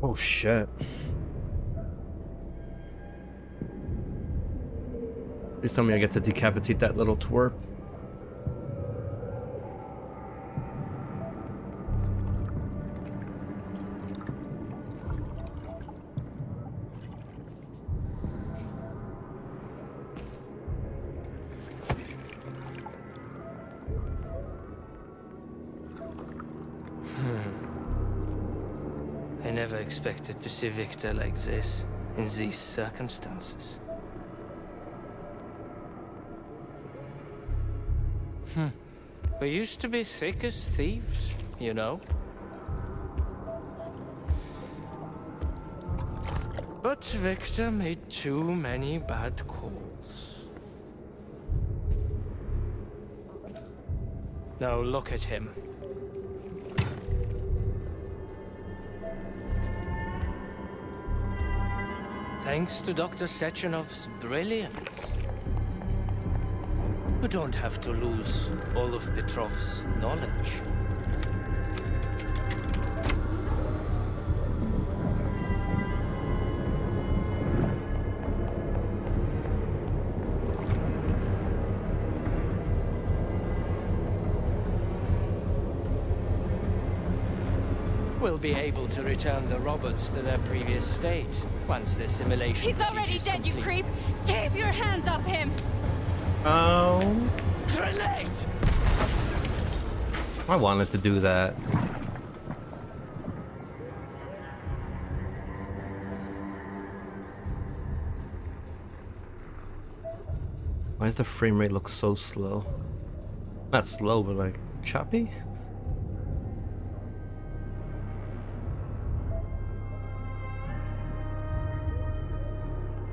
Oh shit. Please tell me I get to decapitate that little twerp. I never expected to see Victor like this, in these circumstances. We used to be thick as thieves, you know? But Victor made too many bad calls. Now look at him. Thanks to Dr. Sechenov's brilliance, we don't have to lose all of Petrov's knowledge. We'll be able to return the robots to their previous state once the simulation. He's already dead, you creep! Keep your hands off him! Oh. Grenade! I wanted to do that. Why does the frame rate look so slow? Not slow, but like choppy?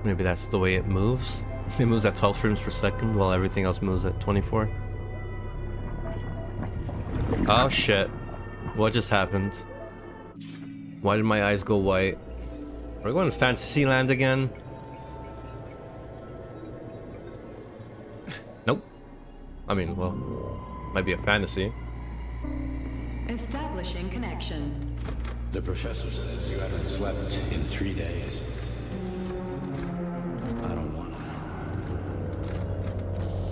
Maybe that's the way it moves. It moves at 12 frames per second while everything else moves at 24. Oh shit. What just happened? Why did my eyes go white? We're going to Fantasyland again? Nope. I mean, well, might be a fantasy. Establishing connection. The professor says you haven't slept in 3 days. I don't want to.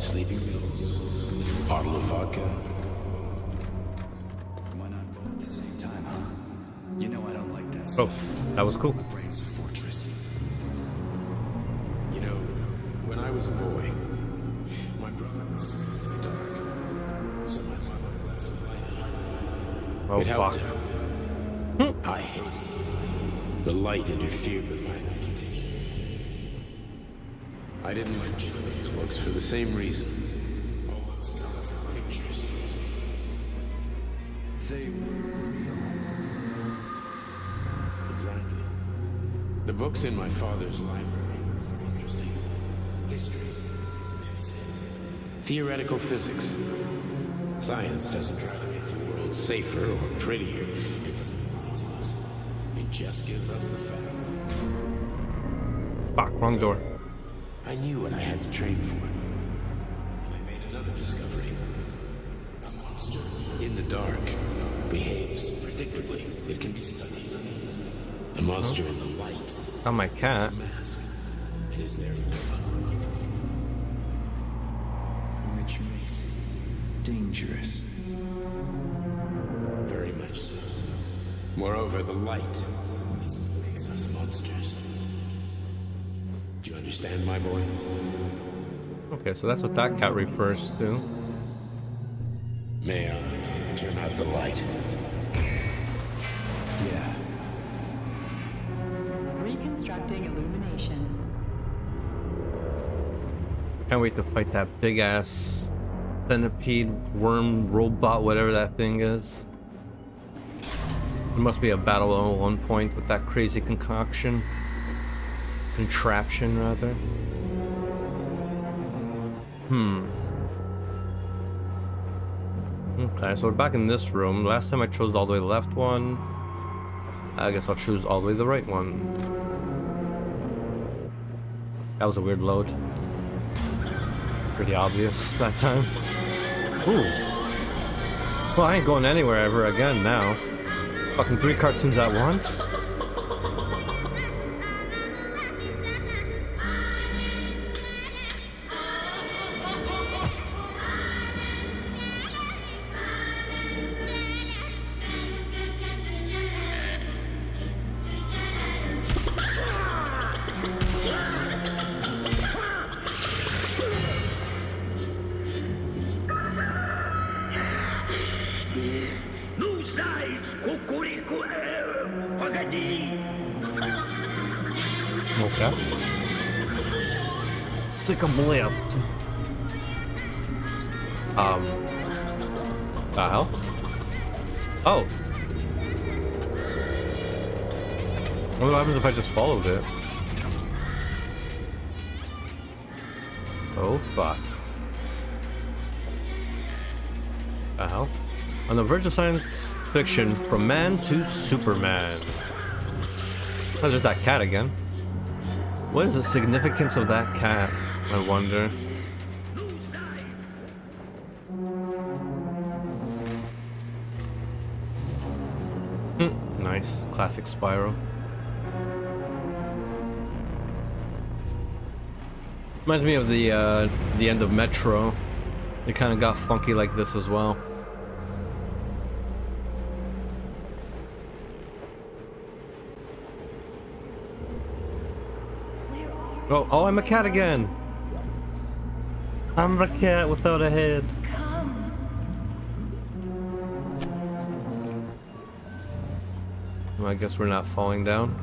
Sleeping pills, bottle of vodka. Why not both at the same time, huh? You know I don't like that Oh, stuff. that was cool. My brain's a fortress. You know, when I was a boy, my brother was scared of the dark, so my mother left the light on. Oh, It helped fuck. him. I hated it. The light interfered with my imagination. I didn't like children's books for the same reason. All those colorful pictures. They were real. Exactly. The books in my father's library were interesting. History, medicine, theoretical physics. Science doesn't try to make the world safer or prettier. It doesn't lie to us. It just gives us the facts. Fuck, wrong door. I knew what I had to train for. And I made another discovery. A monster in the dark behaves predictably. It can be studied. A monster in the light Not my cat. is masked and is therefore unpredictable. Which makes it dangerous. Very much so. Moreover, the light is what makes us monsters. Do you understand, my boy? Okay, so that's what that cat refers to. May I turn out the light? Yeah. Reconstructing illumination. Can't wait to fight that big ass centipede worm robot, whatever that thing is. There must be a battle at one point with that crazy concoction. Contraption, rather. Okay, so we're back in this room. Last time I chose all the way left one. I guess I'll choose all the way the right one. That was a weird load. Pretty obvious that time. Ooh. Well, I ain't going anywhere ever again now. Fucking 3 cartoons at once? Ну, заяц, кукурику, погоди. Okay. Sycamore. The hell? Oh. What happens if I just followed it? Oh, fuck. The hell? On the verge of science fiction, from man to Superman. Oh, there's that cat again. What is the significance of that cat, I wonder? Nice. Classic Spyro. Reminds me of the end of Metro. It kind of got funky like this as well. Oh, I'm a cat again. I'm a cat without a head. Well, I guess we're not falling down.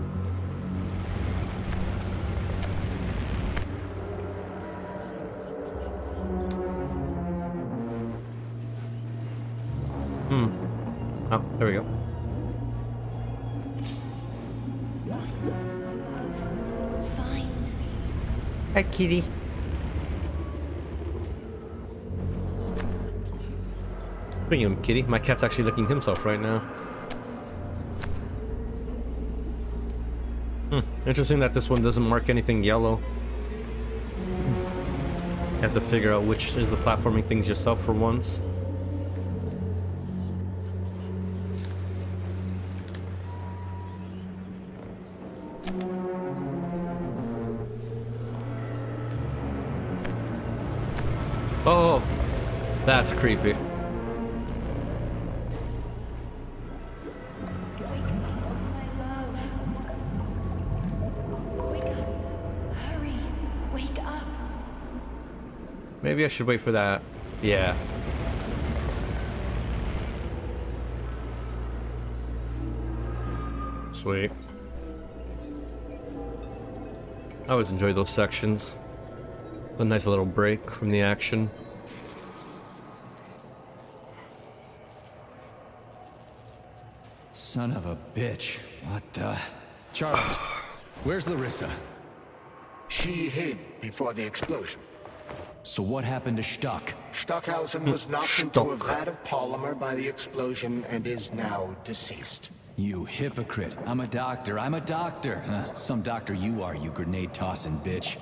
Oh, there we go. Hi, kitty. Speaking of kitty, my cat's actually licking himself right now. Interesting that this one doesn't mark anything yellow. You have to figure out which is the platforming things yourself for once. Oh, that's creepy. Maybe I should wait for that. Yeah. Sweet. I always enjoy those sections. It's a nice little break from the action. Son of a bitch. What the... Charles, where's Larissa? She hid before the explosion. So what happened to Stuck? Stockhausen was knocked into a vat of polymer by the explosion and is now deceased. You hypocrite. I'm a doctor. I'm a doctor. Some doctor you are, you grenade-tossing bitch.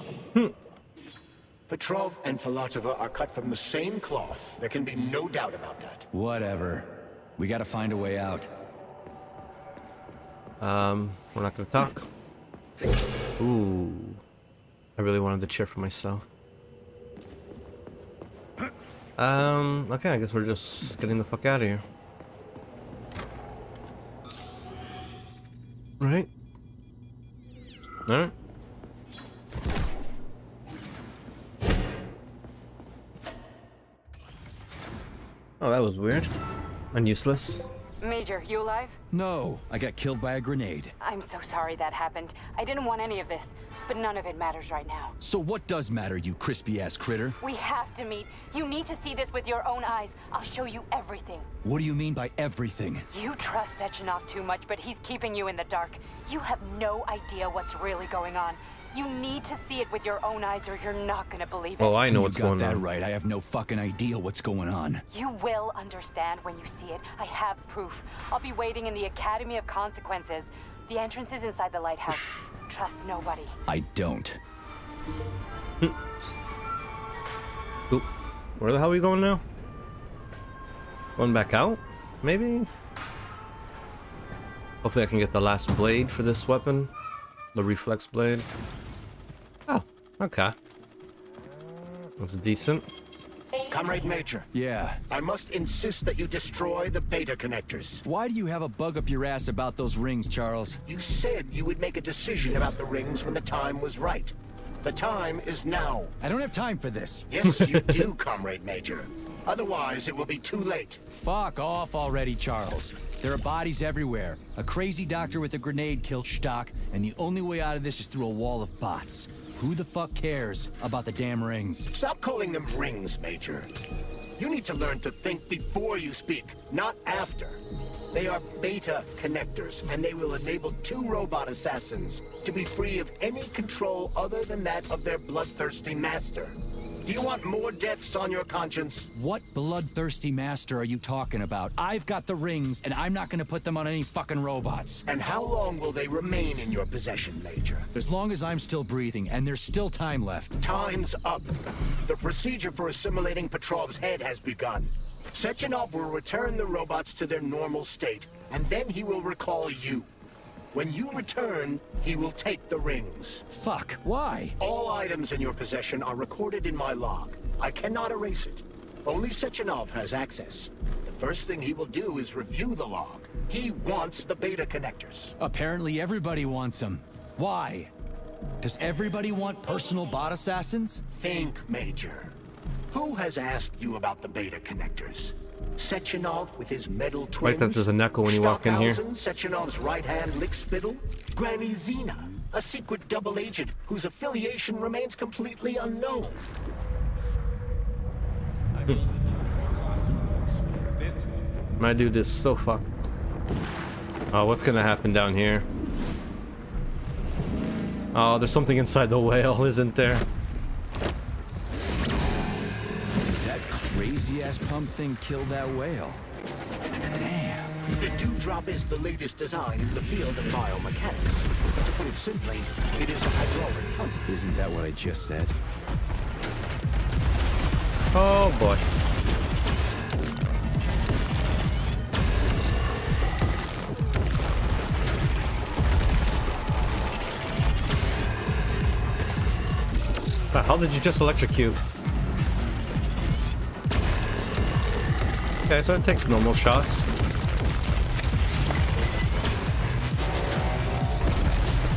Petrov and Filatova are cut from the same cloth. There can be no doubt about that. Whatever. We gotta find a way out. We're not gonna talk. Ooh. I really wanted the chair for myself. Okay, I guess we're just getting the fuck out of here. Right? Alright. Oh, that was weird. And useless. Major, you alive? No, I got killed by a grenade. I'm so sorry that happened. I didn't want any of this, but none of it matters right now. So what does matter, you crispy-ass critter? We have to meet. You need to see this with your own eyes. I'll show you everything. What do you mean by everything? You trust Sechenov too much, but he's keeping you in the dark. You have no idea what's really going on. You need to see it with your own eyes or you're not gonna believe it. Oh, I know what's going on. You got that right. I have no fucking idea what's going on. You will understand when you see it. I have proof. I'll be waiting in the Academy of Consequences. The entrance is inside the lighthouse. Trust nobody. I don't. Oop. Where the hell are we going now? Going back out? Maybe? Hopefully I can get the last blade for this weapon. The reflex blade. Oh, okay. That's decent. Comrade Major. Yeah. I must insist that you destroy the beta connectors. Why do you have a bug up your ass about those rings, Charles? You said you would make a decision about the rings when the time was right. The time is now. I don't have time for this. Yes, you do, Comrade Major. Otherwise, it will be too late. Fuck off already, Charles. There are bodies everywhere. A crazy doctor with a grenade killed Stock, and the only way out of this is through a wall of bots. Who the fuck cares about the damn rings? Stop calling them rings, Major. You need to learn to think before you speak, not after. They are beta connectors, and they will enable 2 robot assassins to be free of any control other than that of their bloodthirsty master. Do you want more deaths on your conscience? What bloodthirsty master are you talking about? I've got the rings, and I'm not gonna put them on any fucking robots. And how long will they remain in your possession, Major? As long as I'm still breathing, and there's still time left. Time's up. The procedure for assimilating Petrov's head has begun. Sechenov will return the robots to their normal state, and then he will recall you. When you return, he will take the rings. Fuck, why? All items in your possession are recorded in my log. I cannot erase it. Only Sechenov has access. The first thing he will do is review the log. He wants the beta connectors. Apparently everybody wants them. Why? Does everybody want personal bot assassins? Think, Major. Who has asked you about the beta connectors? Sechenov with his metal twins? Right, that's just an echo when you walk in here. Stechenov's right-hand lickspittle? Granny Zena, a secret double agent whose affiliation remains completely unknown. My dude is so fucked. Oh, what's gonna happen down here? Oh, there's something inside the whale, isn't there? That crazy-ass pump thing killed that whale. Damn. The Dewdrop is the latest design in the field of biomechanics. To put it simply, it is a hydraulic pump. Isn't that what I just said? Oh boy. How did you just electrocute? Okay, so it takes normal shots.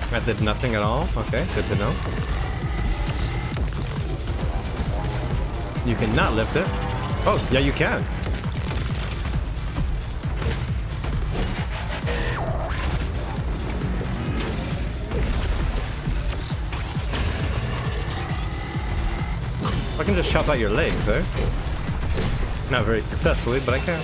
That did nothing at all? Okay, good to know. You cannot lift it. Oh, yeah, you can. I can just chop out your legs, eh? Not very successfully, but I can.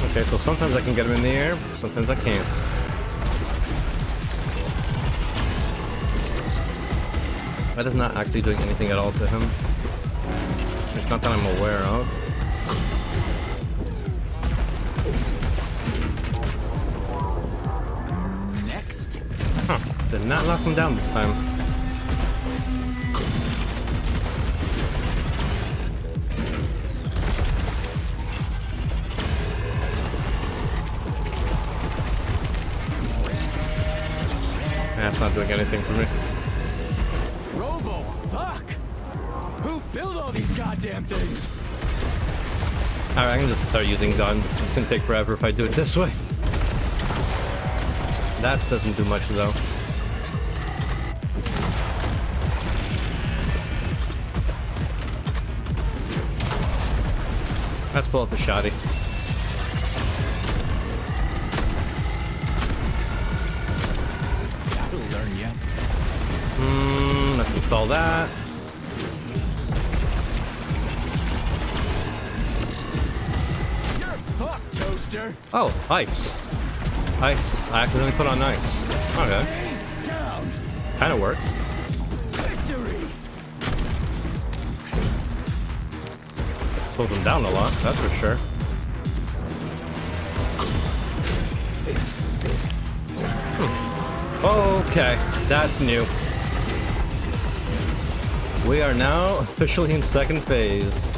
Okay, so sometimes I can get him in the air, sometimes I can't. That is not actually doing anything at all to him. It's not that I'm aware of. Next. Huh. Did not knock him down this time. That's not doing anything for me. Fuck! Who built all these goddamn things? Alright, I can just start using guns. It's gonna take forever if I do it this way. That doesn't do much though. Let's pull out the shotty. That'll learn ya. Let's install that. You're fucked, Toaster. Oh, ice. Ice. I accidentally put on ice. Okay. Down. Kinda works. Victory. Slows them down a lot, that's for sure. Okay, that's new. We are now officially in second phase.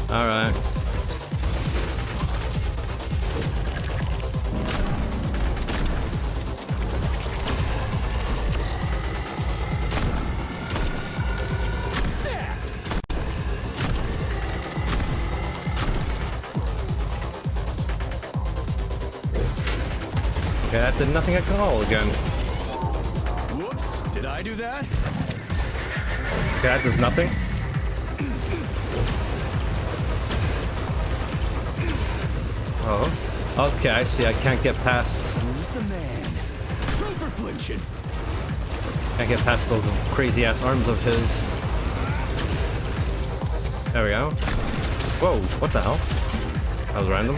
Alright. Okay, that did nothing at all again. Whoops, did I do that? Okay, that does nothing. Oh. Okay, I see. I can't get past. Who's the man? Throw for flinching. Can't get past those crazy ass arms of his. There we go. Whoa, what the hell? That was random.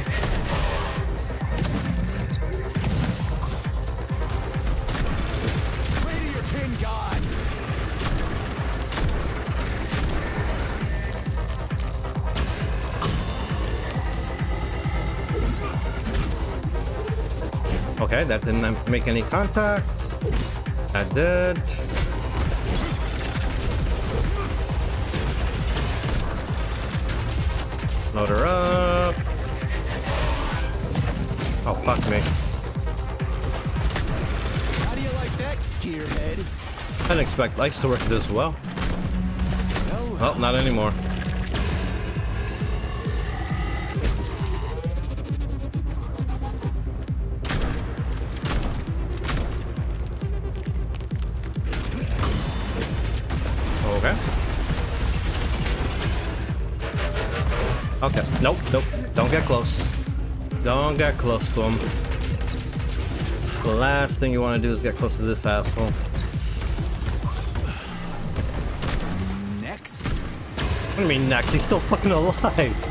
Pray to your tin god. Okay, that didn't make any contact. That did. Load her up. Oh, fuck me. How do you like that, gearhead? I didn't expect lights to work this well. Well, not anymore. Okay. Okay. Nope, nope. Don't get close. Don't get close to him. The last thing you want to do is get close to this asshole. Next. What do you mean next? He's still fucking alive.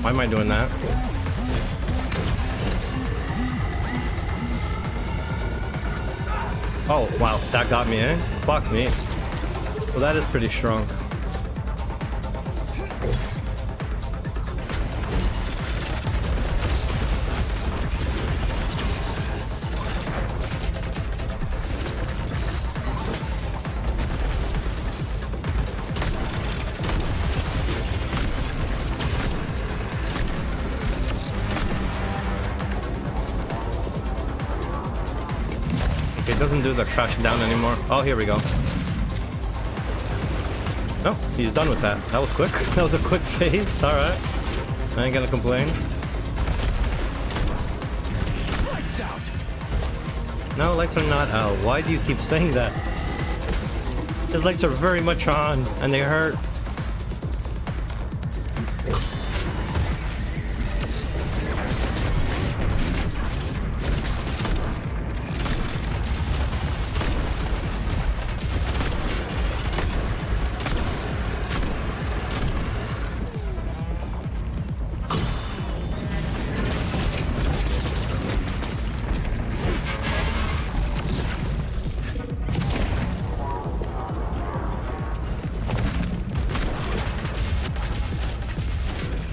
Why am I doing that? Oh, wow, that got me, eh? Fuck me. Well, that is pretty strong. It doesn't do the crash down anymore. Oh, here we go. Oh, he's done with that. That was quick. That was a quick phase. Alright. I ain't gonna complain. Lights out. No, lights are not out. Why do you keep saying that? His lights are very much on, and they hurt.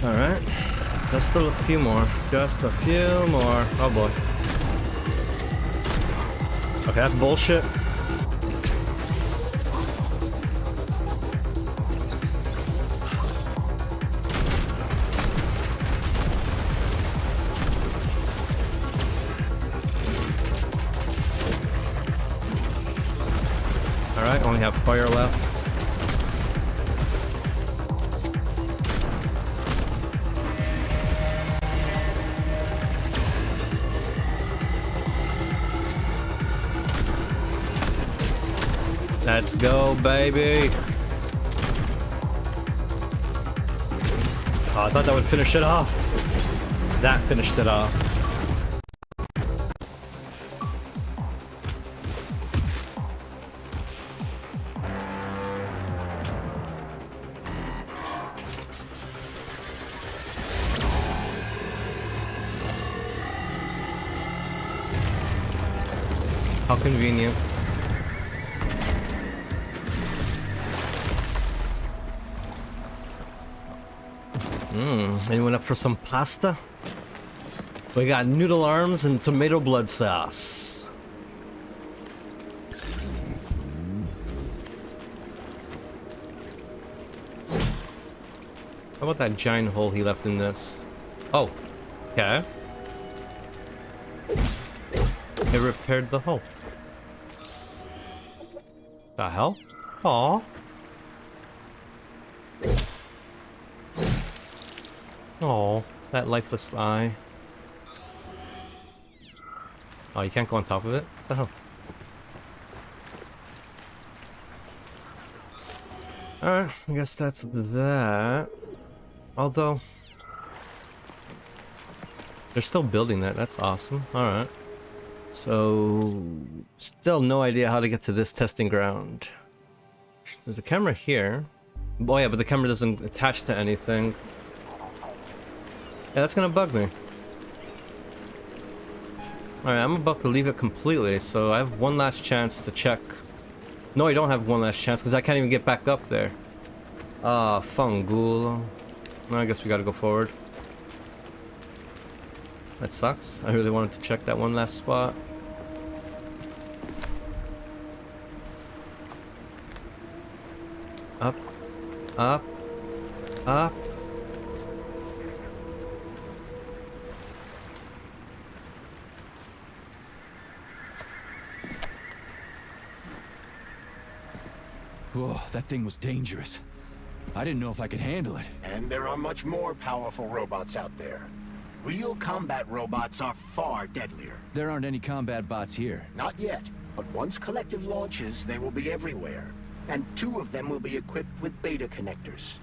Alright. Just a few more. Just a few more. Oh boy. Okay, that's bullshit. Alright, only have fire left. Let's go, baby. Oh, I thought that would finish it off. That finished it off. How convenient. Anyone up for some pasta? We got noodle arms and tomato blood sauce. How about that giant hole he left in this? Oh, okay. It repaired the hole. The hell? Aw. Oh, that lifeless eye. Oh, you can't go on top of it? What the hell? Alright, I guess that's that. Although, they're still building that. That's awesome. Alright. So, still no idea how to get to this testing ground. There's a camera here. Oh yeah, but the camera doesn't attach to anything. Yeah, that's gonna bug me. Alright, I'm about to leave it completely, so I have one last chance to check. No, I don't have one last chance, because I can't even get back up there. Ah, fungulo. No, I guess we gotta go forward. That sucks. I really wanted to check that one last spot. Up. Up. Up. Whoa, that thing was dangerous. I didn't know if I could handle it. And there are much more powerful robots out there. Real combat robots are far deadlier. There aren't any combat bots here. Not yet, but once Collective launches, they will be everywhere. And 2 of them will be equipped with beta connectors.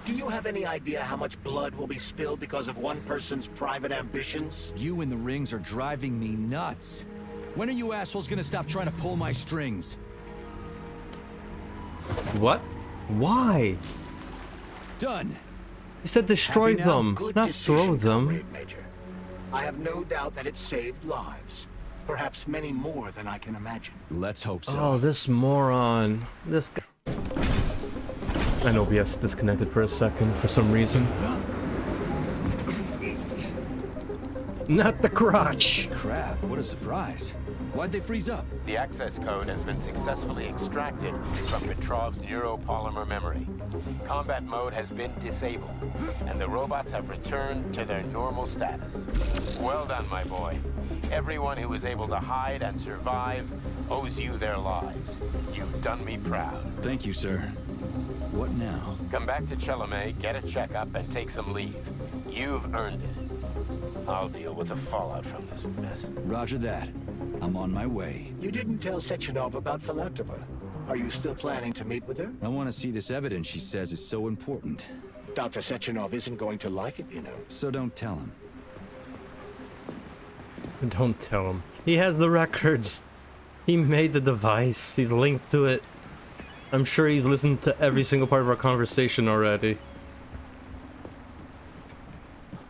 Do you have any idea how much blood will be spilled because of one person's private ambitions? You and the rings are driving me nuts. When are you assholes gonna stop trying to pull my strings? What? Why? Done. He said destroy Happy now? them, Good not decision, throw them. Comrade Major. I have no doubt that it saved lives. Perhaps many more than I can imagine. Let's hope so. Oh, this moron. This guy. And OBS disconnected for a second for some reason. Not the crotch. Crap, what a surprise. Why'd they freeze up? The access code has been successfully extracted from Petrov's neuropolymer memory. Combat mode has been disabled, and the robots have returned to their normal status. Well done, my boy. Everyone who was able to hide and survive owes you their lives. You've done me proud. Thank you, sir. What now? Come back to Chelome, get a checkup, and take some leave. You've earned it. I'll deal with the fallout from this mess. Roger that. I'm on my way. You didn't tell Sechenov about Filatova. Are you still planning to meet with her? I want to see this evidence she says is so important. Dr. Sechenov isn't going to like it, you know. So don't tell him. Don't tell him. He has the records. He made the device. He's linked to it. I'm sure he's listened to every single part of our conversation already.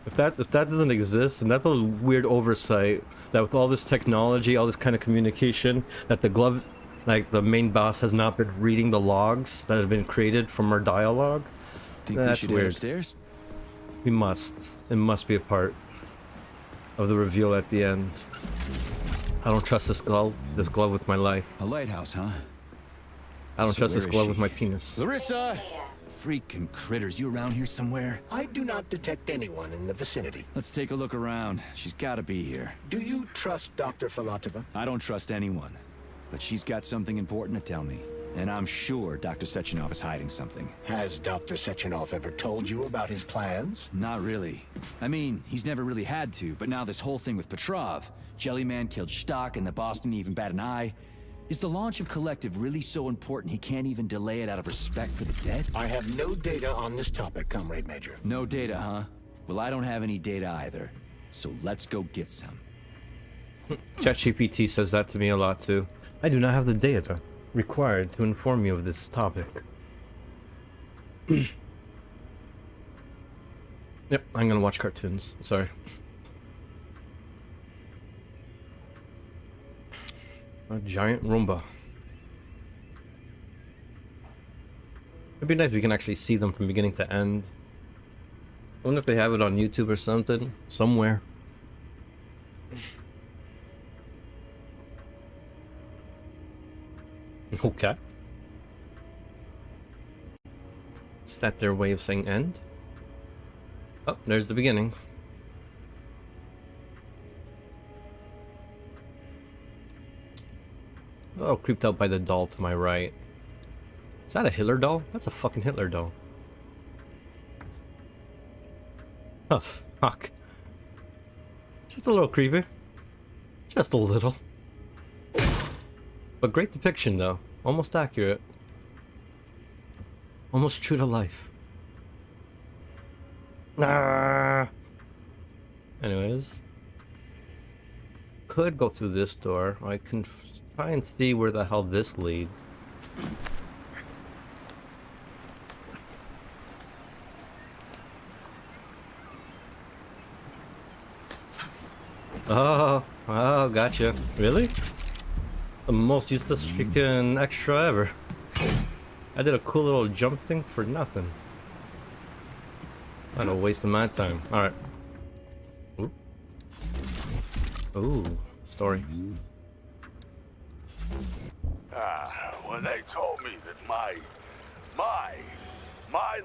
If that doesn't exist, then that's a weird oversight. That with all this technology, all this kind of communication, that the glove, like the main boss, has not been reading the logs that have been created from our dialogue. Think we That's should head weird. upstairs? We must. It must be a part of the reveal at the end. I don't trust this glove with my life. A lighthouse, huh? I don't So trust this where is glove she? with my penis. Larissa! Freaking critters, you around here somewhere? I do not detect anyone in the vicinity. Let's take a look around. She's gotta be here. Do you trust Dr. Filatova? I don't trust anyone. But she's got something important to tell me. And I'm sure Dr. Sechenov is hiding something. Has Dr. Sechenov ever told you about his plans? Not really. I mean, he's never really had to, but now this whole thing with Petrov, Jellyman killed Stock and the boss didn't even bat an eye. Is the launch of Collective really so important he can't even delay it out of respect for the dead? I have no data on this topic, Comrade Major. No data, huh? Well, I don't have any data either. So let's go get some. ChatGPT says that to me a lot too. I do not have the data required to inform you of this topic. Yep, I'm gonna watch cartoons. Sorry. A giant Roomba. It'd be nice if we can actually see them from beginning to end. I wonder if they have it on YouTube or something. Somewhere. Okay. Is that their way of saying end? Oh, there's the beginning. Oh, creeped out by the doll to my right. Is that a Hitler doll? That's a fucking Hitler doll. Oh, fuck. Just a little creepy. Just a little. But great depiction, though. Almost accurate. Almost true to life. Nah. Anyways. Could go through this door. I can try and see where the hell this leads. Oh, gotcha. Really? The most useless freaking extra ever. I did a cool little jump thing for nothing. What a waste of my time. Alright. Ooh, story. When they told me that my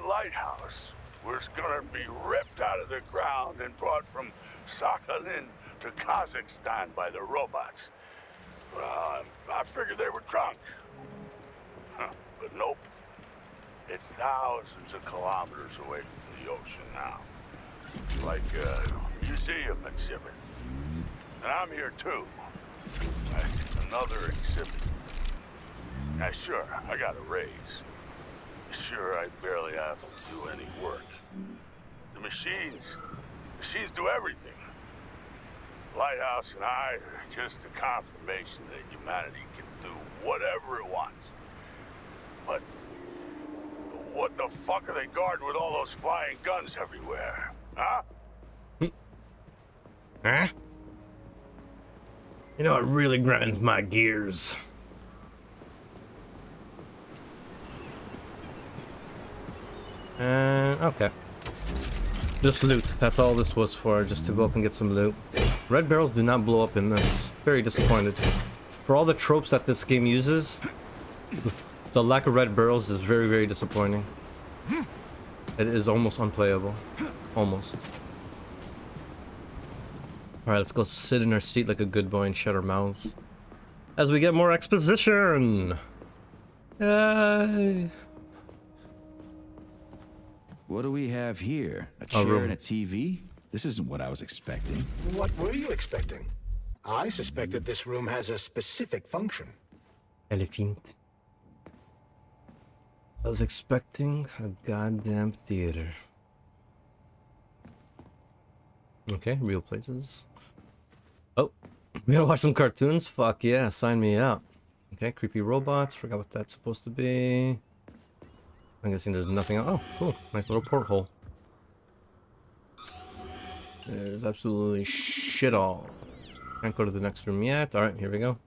lighthouse was gonna be ripped out of the ground and brought from Sakhalin to Kazakhstan by the robots, I figured they were drunk. But nope. It's thousands of kilometers away from the ocean now. Like a museum exhibit. And I'm here too. Another exhibit. Now sure, I got a raise. Sure, I barely have to do any work. The machines do everything. Lighthouse and I are just a confirmation that humanity can do whatever it wants. But what the fuck are they guarding with all those flying guns everywhere? Huh? Huh? You know, it really grinds my gears. Okay. Just loot. That's all this was for, just to go up and get some loot. Red barrels do not blow up in this. Very disappointed. For all the tropes that this game uses, the lack of red barrels is very, very disappointing. It is almost unplayable. Almost. Alright, let's go sit in our seat like a good boy and shut our mouths. As we get more exposition! Yay! What do we have here? A chair and a TV? This isn't what I was expecting. What were you expecting? I suspected this room has a specific function. Elephant. I was expecting a goddamn theater. Okay, real places. Oh, we gotta watch some cartoons? Fuck yeah, sign me up. Okay, creepy robots. Forgot what that's supposed to be. I'm guessing there's nothing. Oh, cool. Nice little porthole. There's absolutely shit all. Can't go to the next room yet. Alright, here we go.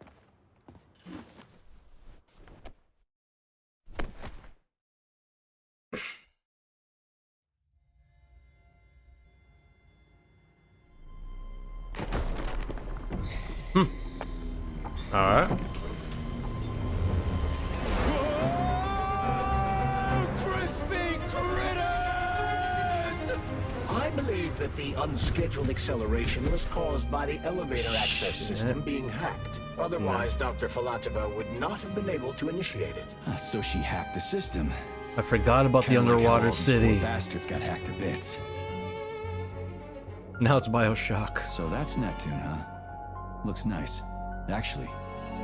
Alright. I believe that the unscheduled acceleration was caused by the elevator access system being hacked. Otherwise, Dr. Filatova would not have been able to initiate it. So she hacked the system. I forgot about the underwater city. Poor bastards got hacked to bits. Now it's Bioshock. So that's Neptune, huh? Looks nice. Actually,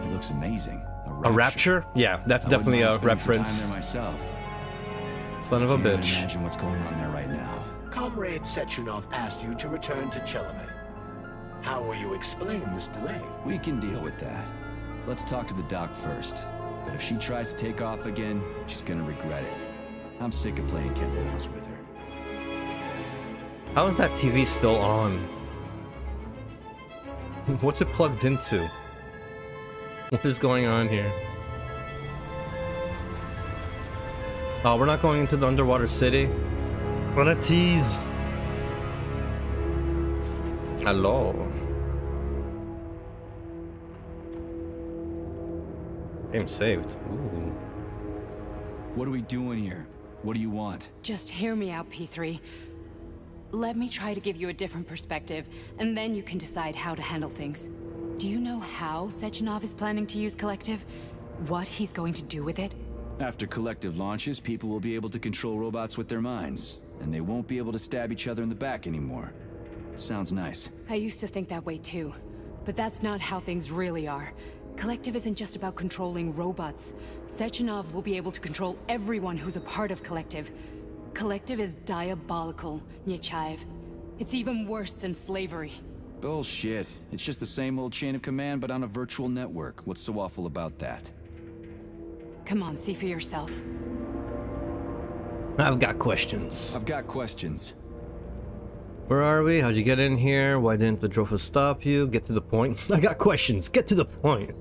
it looks amazing. A rapture? Yeah, that's definitely a reference. Time there myself. Son of a Can't bitch. imagine what's going on there right now. Comrade Sechenov asked you to return to Chelomey. How will you explain this delay? We can deal with that. Let's talk to the doc first. But if she tries to take off again, she's gonna regret it. I'm sick of playing cat and mouse with her. How is that TV still on? What's it plugged into? What is going on here? Oh, we're not going into the underwater city? What a tease! Hello. Game saved. Ooh. What are we doing here? What do you want? Just hear me out, P3. let me try to give you a different perspective, and then you can decide how to handle things. Do you know how Sechenov is planning to use Collective? What he's going to do with it? After Collective launches, people will be able to control robots with their minds, and they won't be able to stab each other in the back anymore. Sounds nice. I used to think that way too, but that's not how things really are. Collective isn't just about controlling robots. Sechenov will be able to control everyone who's a part of Collective. Collective is diabolical, Nechayev. It's even worse than slavery. Bullshit. It's just the same old chain of command, but on a virtual network. What's so awful about that? Come on, see for yourself. I've got questions. I've got questions. Where are we? How'd you get in here? Why didn't the Drofa stop you? Get to the point. I got questions. Get to the point.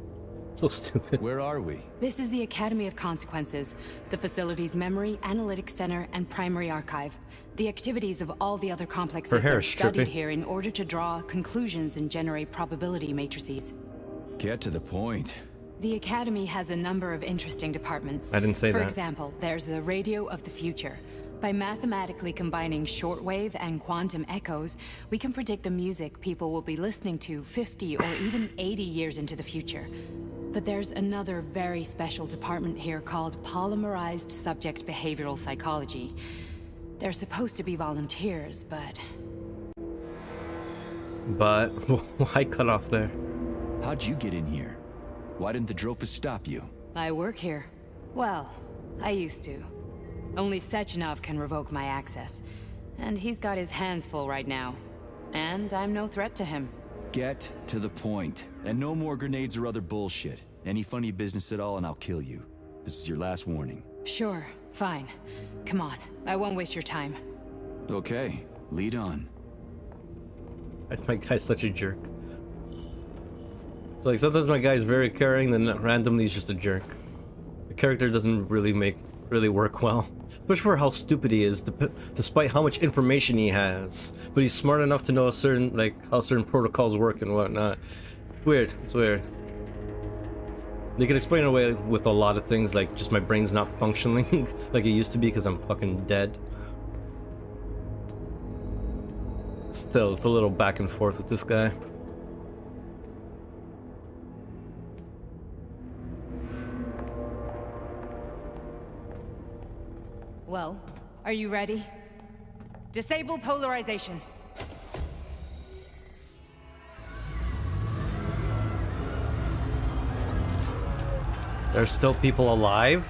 So stupid. Where are we? This is the Academy of Consequences, the facility's memory, analytics center, and primary archive. The activities of all the other complexes are studied here in order to draw conclusions and generate probability matrices. Get to the point. The Academy has a number of interesting departments. I didn't say that. For example, there's the Radio of the Future. By mathematically combining shortwave and quantum echoes, we can predict the music people will be listening to 50 or even 80 years into the future. But there's another very special department here called Polymerized Subject Behavioral Psychology. They're supposed to be volunteers, but... But why cut off there? How'd you get in here? Why didn't the Drofa stop you? I work here. Well, I used to. Only Sechenov can revoke my access. And he's got his hands full right now. And I'm no threat to him. Get to the point. And no more grenades or other bullshit. Any funny business at all and I'll kill you. This is your last warning. Sure, fine. Come on, I won't waste your time. Okay, lead on. My guy's such a jerk. It's like sometimes my guy's very caring, then randomly he's just a jerk. The character doesn't really work well. Especially for how stupid he is, despite how much information he has. But he's smart enough to know how certain protocols work and whatnot. Weird, it's weird. They could explain it away with a lot of things, like just my brain's not functioning like it used to be because I'm fucking dead. Still, it's a little back and forth with this guy. Well, are you ready? Disable polarization. There's still people alive?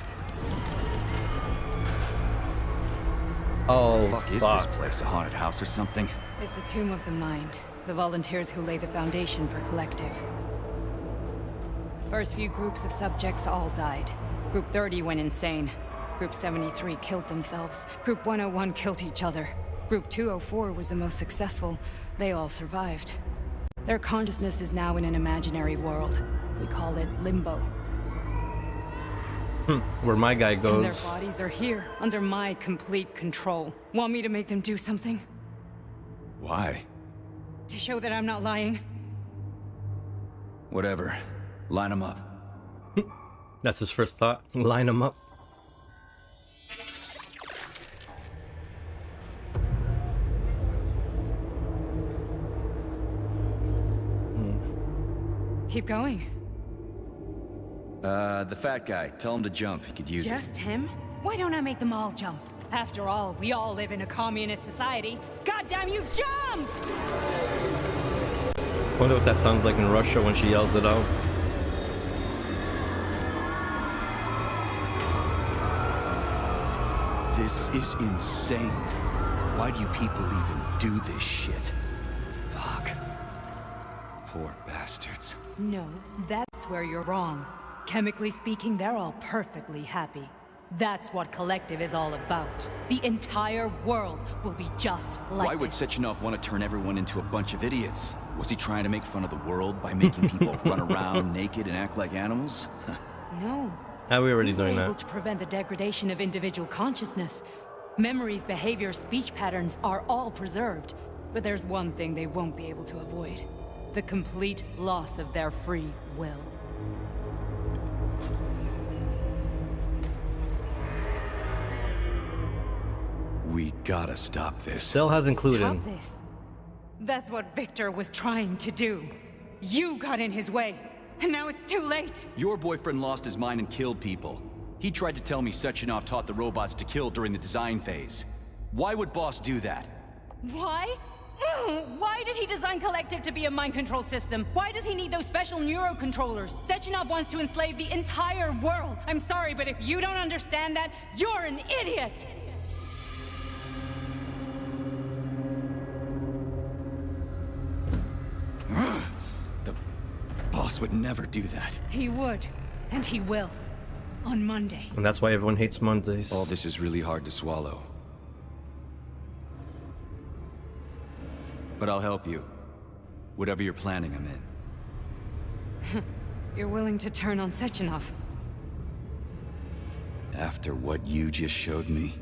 Oh, fuck. Is this place a haunted house or something? It's a tomb of the mind. The volunteers who lay the foundation for Collective. The first few groups of subjects all died. Group 30 went insane. Group 73 killed themselves. Group 101 killed each other. Group 204 was the most successful. They all survived. Their consciousness is now in an imaginary world. We call it Limbo. Where my guy goes. And their bodies are here, under my complete control. Want me to make them do something? Why? To show that I'm not lying. Whatever. Line them up. That's his first thought. Line them up. Keep going. The fat guy. Tell him to jump. He could use it. Just him? Why don't I make them all jump? After all, we all live in a communist society. Goddamn you, jump! Wonder what that sounds like in Russia when she yells it out. This is insane. Why do you people even do this shit? Fuck. Poor bastards. No, that's where you're wrong. Chemically speaking, they're all perfectly happy. That's what Collective is all about. The entire world will be just like Why would this. Sechenov want to turn everyone into a bunch of idiots? Was he trying to make fun of the world by making people run around naked and act like animals? No. How are we already doing We're able that? to prevent the degradation of individual consciousness. Memories, behavior, speech patterns are all preserved. But there's one thing they won't be able to avoid. The complete loss of their free will. We gotta stop this. Still hasn't clued in. Stop this. That's what Victor was trying to do. You got in his way, and now it's too late. Your boyfriend lost his mind and killed people. He tried to tell me Sechenov taught the robots to kill during the design phase. Why would Boss do that? Why? Why did he design Collective to be a mind control system? Why does he need those special neurocontrollers? Sechenov wants to enslave the entire world. I'm sorry, but if you don't understand that, you're an idiot! The Boss would never do that. He would, and he will. On Monday. And that's why everyone hates Mondays. All this is really hard to swallow. But I'll help you. Whatever you're planning, I'm in. You're willing to turn on Sechenov? After what you just showed me?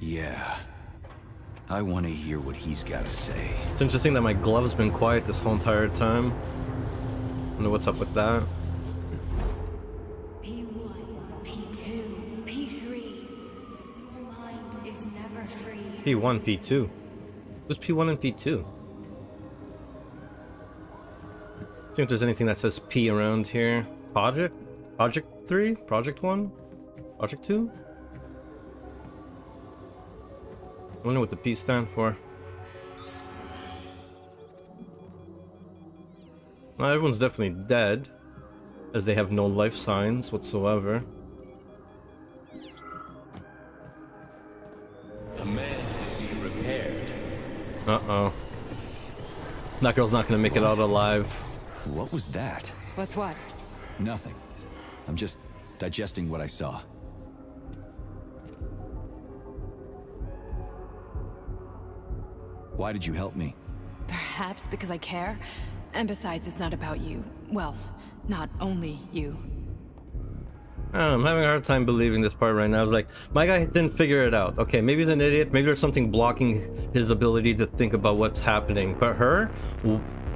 Yeah. I want to hear what he's got to say. It's interesting that my glove's been quiet this whole entire time. I wonder what's up with that. P1, P2, P3. Your mind is never free. P1, P2. Who's P1 and P2? See if there's anything that says P around here. Project? Project 3? Project 1? Project 2? I wonder what the P stand for. Well, everyone's definitely dead, as they have no life signs whatsoever. A man can be repaired. Uh-oh. That girl's not gonna make it out alive. What was that? What's what? Nothing. I'm just digesting what I saw. Why did you help me? Perhaps because I care. And besides, it's not about you. Well, not only you. I don't know, I'm having a hard time believing this part right now. It's like, my guy didn't figure it out. Okay, maybe he's an idiot. Maybe there's something blocking his ability to think about what's happening. But her?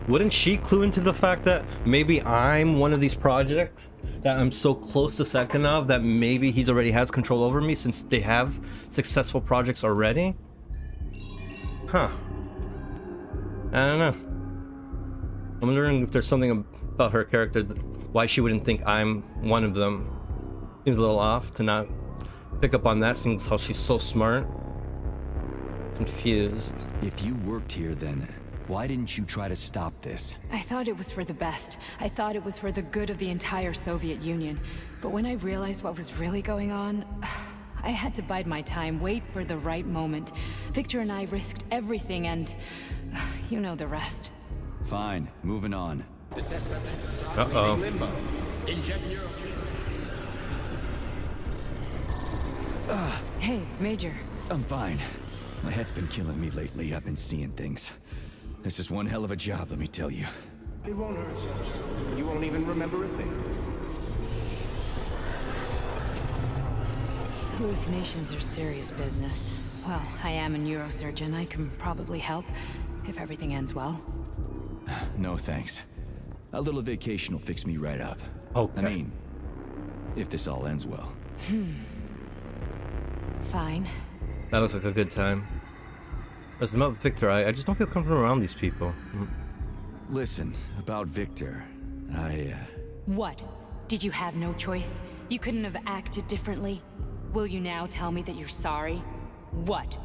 Wouldn't she clue into the fact that maybe I'm one of these projects? That I'm so close to Sechenov that maybe he's already has control over me since they have successful projects already? Huh. I don't know. I'm wondering if there's something about her character, why she wouldn't think I'm one of them. Seems a little off to not pick up on that, since how she's so smart. Confused. If you worked here, then why didn't you try to stop this? I thought it was for the best. I thought it was for the good of the entire Soviet Union. But when I realized what was really going on, I had to bide my time, wait for the right moment. Victor and I risked everything and you know the rest. Fine, moving on. The test subject is Uh-oh. in limbo. Inject neurotransmitters. Hey, Major. I'm fine. My head's been killing me lately. I've been seeing things. This is one hell of a job, let me tell you. It won't hurt, Sergeant. You won't even remember a thing. Hallucinations are serious business. Well, I am a neurosurgeon. I can probably help, if everything ends well. No thanks. A little vacation will fix me right up. Okay. I mean, if this all ends well. Fine. That looks like a good time. As about Victor, I just don't feel comfortable around these people. Listen, about Victor, What? Did you have no choice? You couldn't have acted differently? Will you now tell me that you're sorry? What?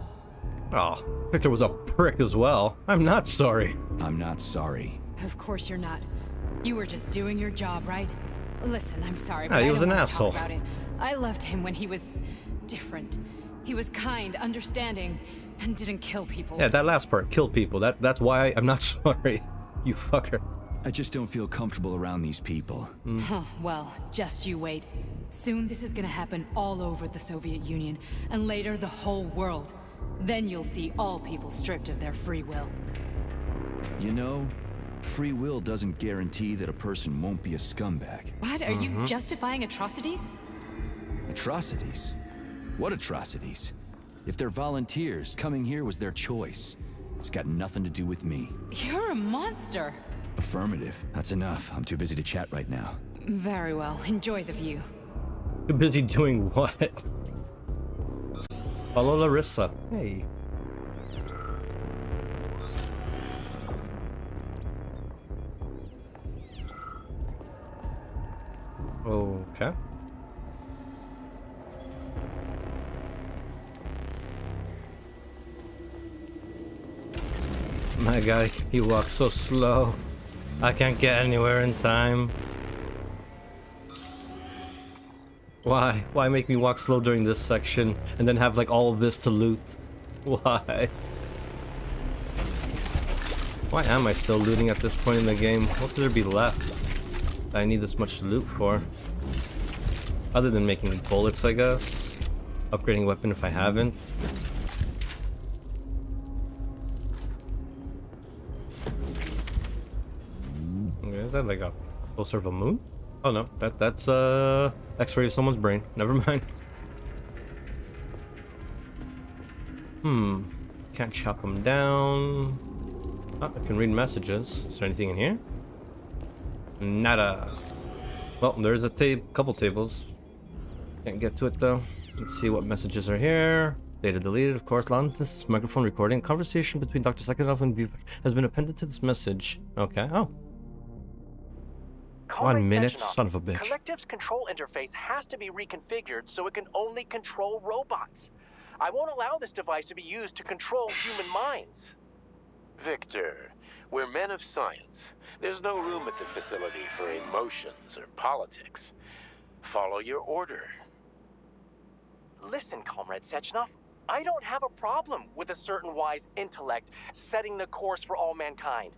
Oh, Victor was a prick as well. I'm not sorry. I'm not sorry. Of course you're not. You were just doing your job, right? Listen, I'm sorry, Yeah, but he I was don't an want to talk asshole. about it. I loved him when he was different. He was kind, understanding, and didn't kill people. Yeah, that last part, kill people. That's why I'm not sorry. You fucker. I just don't feel comfortable around these people. Huh, well, just you wait. Soon this is gonna happen all over the Soviet Union, and later the whole world. Then you'll see all people stripped of their free will. You know, free will doesn't guarantee that a person won't be a scumbag. What? Are you justifying atrocities? Atrocities? What atrocities? If they're volunteers, coming here was their choice. It's got nothing to do with me. You're a monster. Affirmative. That's enough. I'm too busy to chat right now. Very well. Enjoy the view. Too busy doing what? Follow Larissa. Hey. Okay. My guy, he walks so slow. I can't get anywhere in time. Why? Why make me walk slow during this section and then have like all of this to loot? Why? Why am I still looting at this point in the game? What could there be left that I need this much loot for? Other than making bullets, I guess. Upgrading a weapon if I haven't. Okay, is that like a closer of a moon? Oh no, that's X-ray of someone's brain. Never mind. Can't chop them down. Oh, I can read messages. Is there anything in here? Nada. Well, there's a couple tables. Can't get to it though. Let's see what messages are here. Data deleted, of course. This microphone recording. Conversation between Dr. Sakharov and Vivek has been appended to this message. Okay. Oh. 1 minute, son of a bitch. Collective's control interface has to be reconfigured so it can only control robots. I won't allow this device to be used to control human minds. Victor, we're men of science. There's no room at the facility for emotions or politics. Follow your order. Listen, Comrade Sechenov, I don't have a problem with a certain wise intellect setting the course for all mankind.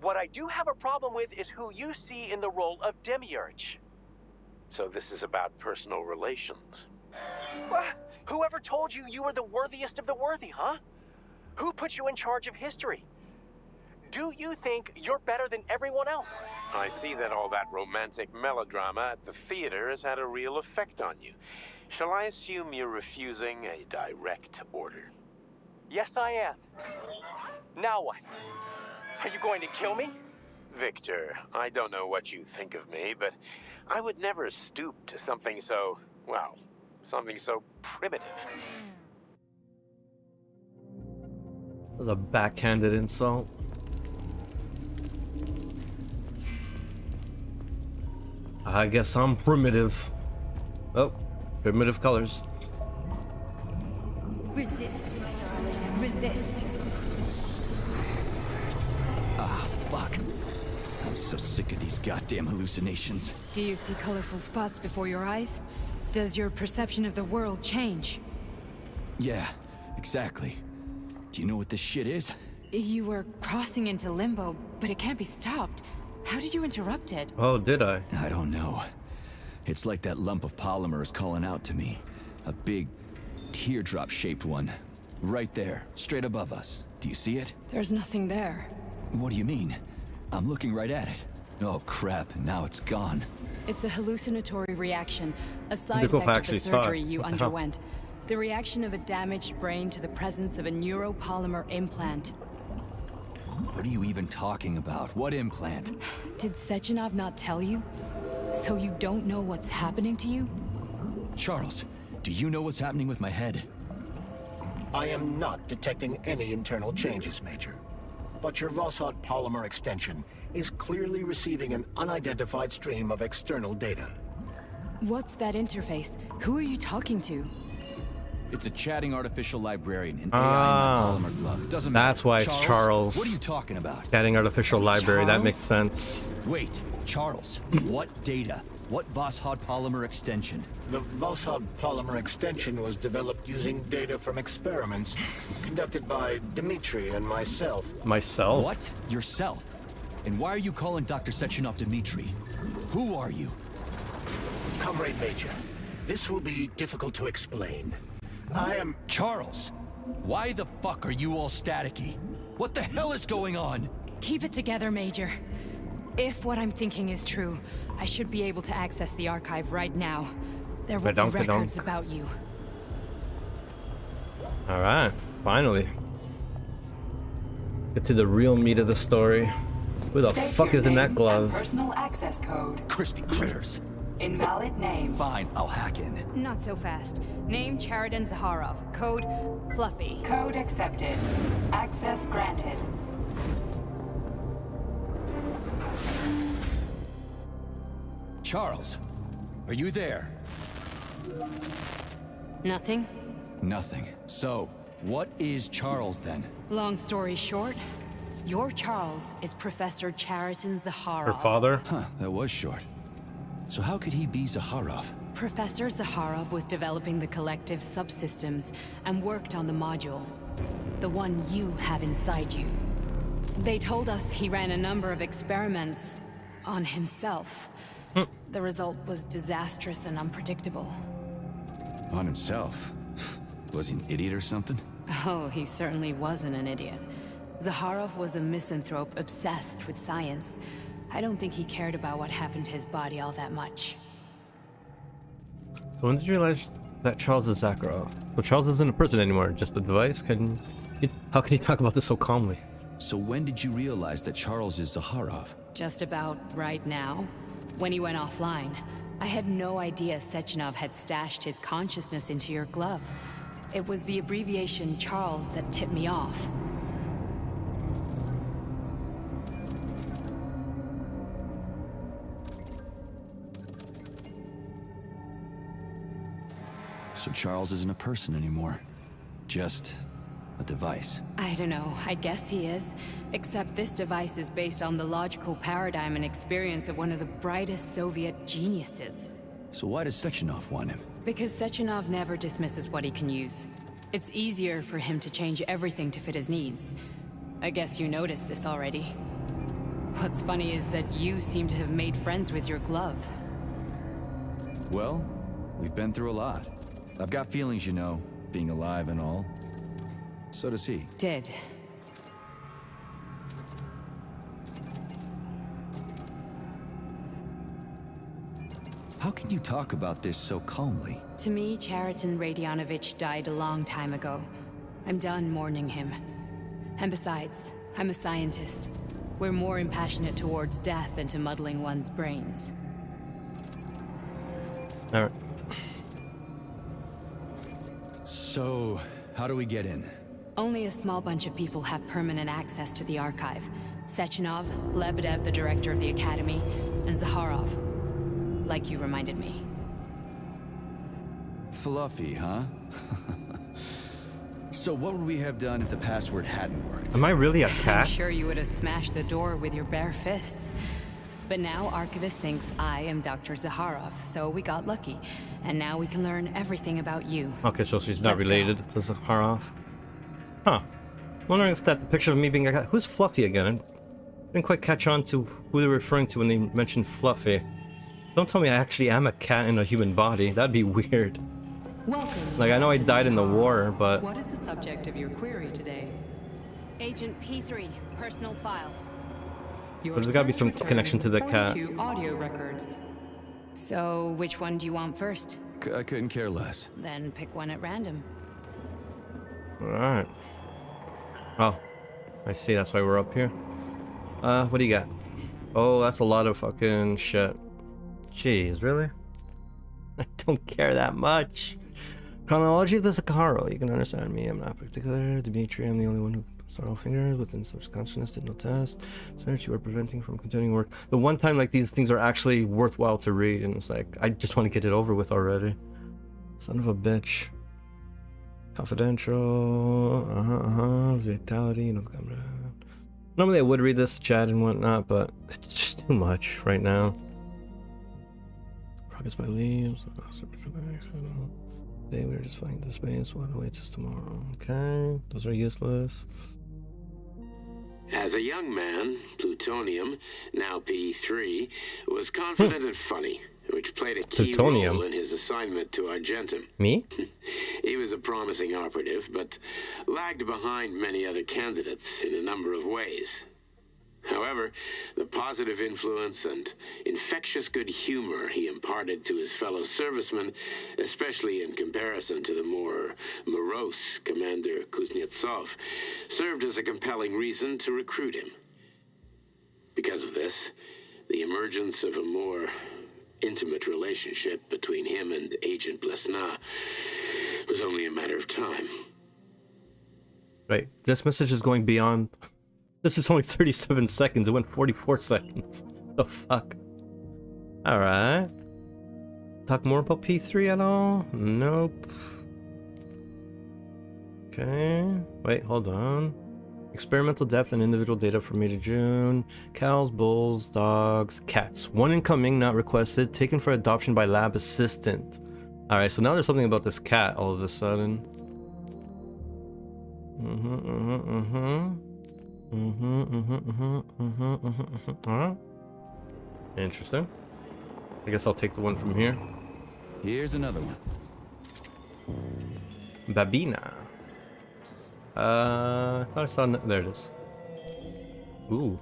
What I do have a problem with is who you see in the role of Demiurge. So this is about personal relations. Well, whoever told you you were the worthiest of the worthy, huh? Who put you in charge of history? Do you think you're better than everyone else? I see that all that romantic melodrama at the theater has had a real effect on you. Shall I assume you're refusing a direct order? Yes, I am. Now what? Are you going to kill me? Victor, I don't know what you think of me, but I would never stoop to something so, well, something so primitive. That was a backhanded insult. I guess I'm primitive. Oh, primitive colors. Resist, my darling. Resist. Ah, fuck. I'm so sick of these goddamn hallucinations. Do you see colorful spots before your eyes? Does your perception of the world change? Yeah, exactly. Do you know what this shit is? You were crossing into limbo, but it can't be stopped. How did you interrupt it? Oh, did I? I don't know. It's like that lump of polymer is calling out to me. A big, teardrop-shaped one. Right there, straight above us. Do you see it? There's nothing there. What do you mean? I'm looking right at it. Oh crap, now it's gone. It's a hallucinatory reaction, a side Look effect of the actually saw it. surgery you What the hell? underwent. The reaction of a damaged brain to the presence of a neuropolymer implant. What are you even talking about? What implant? Did Sechenov not tell you? So you don't know what's happening to you? Charles, do you know what's happening with my head? I am not detecting any internal changes, Major. But your Voskhod polymer extension is clearly receiving an unidentified stream of external data. What's that interface? Who are you talking to? It's a chatting artificial librarian, an AI in my polymer glove. It doesn't matter. That's why it's Charles. What are you talking about? Chatting artificial library, that Charles? makes sense. Wait, Charles, what data? What Voskhod polymer extension? The Voskhod polymer extension was developed using data from experiments conducted by Dmitri and myself. Myself? What? Yourself? And why are you calling Dr. Sechenov Dmitri? Who are you? Comrade Major, this will be difficult to explain. I am... Charles, why the fuck are you all staticky? What the hell is going on? Keep it together, Major. If what I'm thinking is true, I should be able to access the archive right now. There will be records about you. Alright, finally. Get to the real meat of the story. Who the fuck is in that glove? Personal access code. Crispy critters. Invalid name. Fine, I'll hack in. Not so fast. Name Chariton Zaharov. Code Fluffy. Code accepted. Access granted. Charles, are you there? Nothing? Nothing. So, what is Charles then? Long story short, your Charles is Professor Chariton Zaharov. Her father? Huh, that was short. So how could he be Zaharov? Professor Zaharov was developing the collective subsystems and worked on the module. The one you have inside you. They told us he ran a number of experiments on himself. The result was disastrous and unpredictable. On himself? Was he an idiot or something? Oh, he certainly wasn't an idiot. Zaharov was a misanthrope obsessed with science. I don't think he cared about what happened to his body all that much. So when did you realize that Charles is Zakharov? So Charles isn't a person anymore, just a device? How can you talk about this so calmly? So when did you realize that Charles is Zaharov? Just about right now, when he went offline. I had no idea Sechenov had stashed his consciousness into your glove. It was the abbreviation Charles that tipped me off. So Charles isn't a person anymore. Just a device. I don't know, I guess he is. Except this device is based on the logical paradigm and experience of one of the brightest Soviet geniuses. So why does Sechenov want him? Because Sechenov never dismisses what he can use. It's easier for him to change everything to fit his needs. I guess you noticed this already. What's funny is that you seem to have made friends with your glove. Well, we've been through a lot. I've got feelings, you know, being alive and all. So does he. Did. How can you talk about this so calmly? To me, Chariton Radionovich died a long time ago. I'm done mourning him. And besides, I'm a scientist. We're more impassionate towards death than to muddling one's brains. Alright. So, how do we get in? Only a small bunch of people have permanent access to the archive. Sechenov, Lebedev, the director of the Academy, and Zaharov. Like you reminded me. Fluffy, huh? So what would we have done if the password hadn't worked? Am I really a I'm cat? sure you would have smashed the door with your bare fists. But now Archivist thinks I am Dr. Zaharov, so we got lucky. And now we can learn everything about you. Okay, so she's not Let's related to Zaharov. Huh. Wondering if that the picture of me being a cat. Who's Fluffy again? I didn't quite catch on to who they were referring to when they mentioned Fluffy. Don't tell me I actually am a cat in a human body. That'd be weird. Welcome. Like, I know I died in the war, but... What is the subject of your query today? Agent P3, personal file. There's gotta be some connection to the cat. To audio records. So, which one do you want first? I couldn't care less. Then pick one at random. Alright. Oh. I see, that's why we're up here. What do you got? Oh, that's a lot of fucking shit. Jeez, really? I don't care that much. Chronology of the Zakaro. You can understand me. I'm not particular. Dimitri, I'm the only one who start all fingers within subconsciousness, did no test. Search you are preventing from continuing work. The one time like these things are actually worthwhile to read, and it's like, I just want to get it over with already. Son of a bitch. Confidential. Vitality, you know. Normally I would read this chat and whatnot, but it's just too much right now. Progress by leaves. Today we were just flying into space. What awaits us tomorrow? Okay, those are useless. As a young man, Plutonium, now P3, was confident and funny, which played a key role in his assignment to Argentum. Me? He was a promising operative, but lagged behind many other candidates in a number of ways. However, the positive influence and infectious good humor he imparted to his fellow servicemen, especially in comparison to the more morose Commander Kuznetsov, served as a compelling reason to recruit him. Because of this, the emergence of a more intimate relationship between him and Agent Blesna was only a matter of time. Right. This message is going beyond. This is only 37 seconds. It went 44 seconds. The fuck? Alright. Talk more about P3 at all? Nope. Okay. Wait, hold on. Experimental depth and individual data from May to June. Cows, bulls, dogs, cats. One incoming, not requested. Taken for adoption by lab assistant. Alright, so now there's something about this cat all of a sudden. Alright. Interesting. I guess I'll take the one from here. Here's another one. Babina. I thought I saw. There it is. Ooh.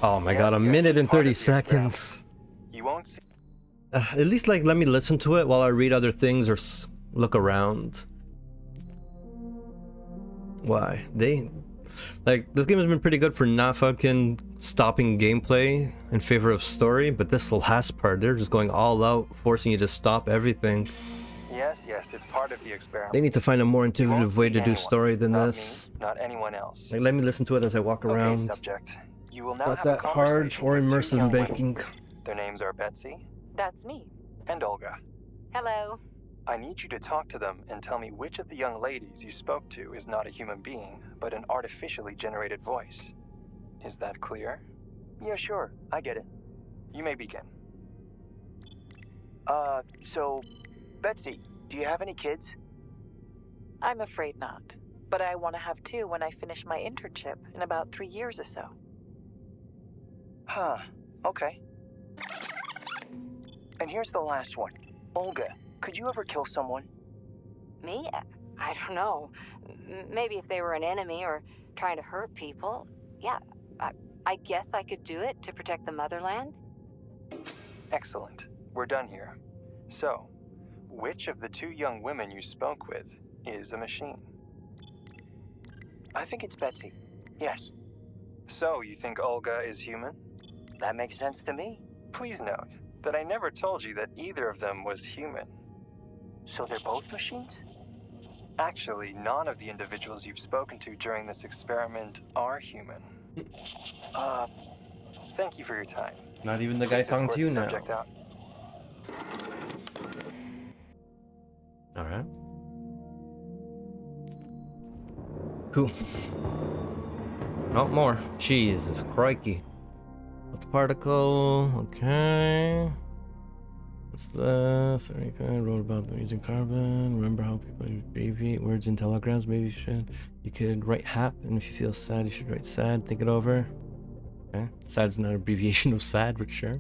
Oh my god, a minute and 30 seconds. You won't see. At least, like, let me listen to it while I read other things or look around. Why? Like, this game has been pretty good for not fucking stopping gameplay in favor of story, but this last part, they're just going all out, forcing you to stop everything. Yes, it's part of the experiment. They need to find a more intuitive way to do story than not this. Me, not anyone else. Like, let me listen to it as I walk around. Okay, subject. You will now Not have that a hard or conversation with two immersive young women. baking. Their names are Betsy That's me. and Olga. Hello. I need you to talk to them and tell me which of the young ladies you spoke to is not a human being, but an artificially generated voice. Is that clear? Yeah, sure. I get it. You may begin. So, Betsy, do you have any kids? I'm afraid not. But I want to have two when I finish my internship in about 3 years or so. Huh. Okay. And here's the last one. Olga, could you ever kill someone? Me? I don't know. Maybe if they were an enemy or trying to hurt people. Yeah, I guess I could do it to protect the motherland. Excellent. We're done here. So, which of the two young women you spoke with is a machine? I think it's Betsy. Yes. So, you think Olga is human? That makes sense to me. Please note that I never told you that either of them was human. So they're both machines? Actually, none of the individuals you've spoken to during this experiment are human. Thank you for your time. Not even the guy talking to you now. Alright. Cool. Not more. Jesus, crikey. What's the particle? Okay. What's this? I wrote about them using carbon. Remember how people abbreviate words in telegrams? Maybe you could write hap, and if you feel sad, you should write sad. Think it over. Okay. Sad's not an abbreviation of sad, but sure.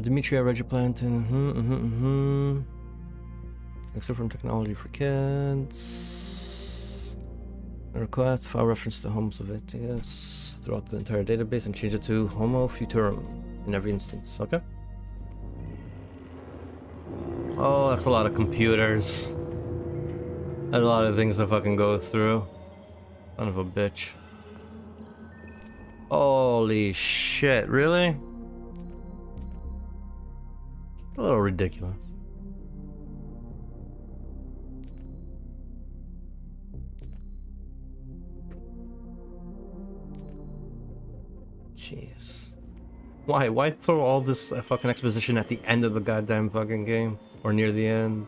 Dimitri, I read your plan to except from technology for kids. A request, file reference to Homo Sovieticus throughout the entire database and change it to Homo Futurum in every instance. Okay. Oh, that's a lot of computers. That's a lot of things to fucking go through. Son of a bitch. Holy shit, really? It's a little ridiculous. Jeez. Why throw all this fucking exposition at the end of the goddamn fucking game? Or near the end?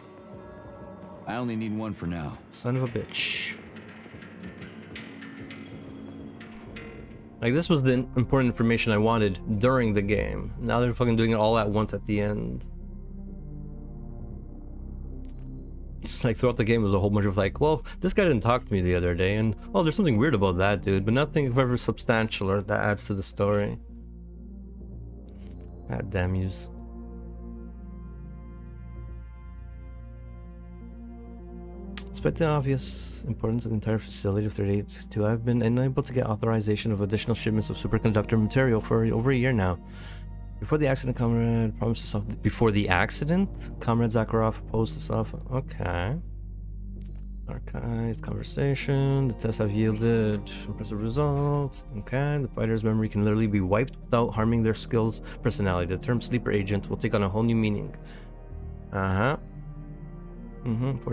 I only need one for now. Son of a bitch. Like, this was the important information I wanted during the game. Now they're fucking doing it all at once at the end. It's like throughout the game was a whole bunch of like, well, this guy didn't talk to me the other day, and well, there's something weird about that dude, but nothing ever substantial or that adds to the story. God damn yous. Despite the obvious importance of the entire facility of 3862, I've been unable to get authorization of additional shipments of superconductor material for over a year now. Before the accident, Comrade promised to solve. Before the accident, Comrade Zakharov proposed to solve. Okay. Archives, conversation. The tests have yielded impressive results. Okay, the fighter's memory can literally be wiped without harming their skills, personality. The term sleeper agent will take on a whole new meaning. 40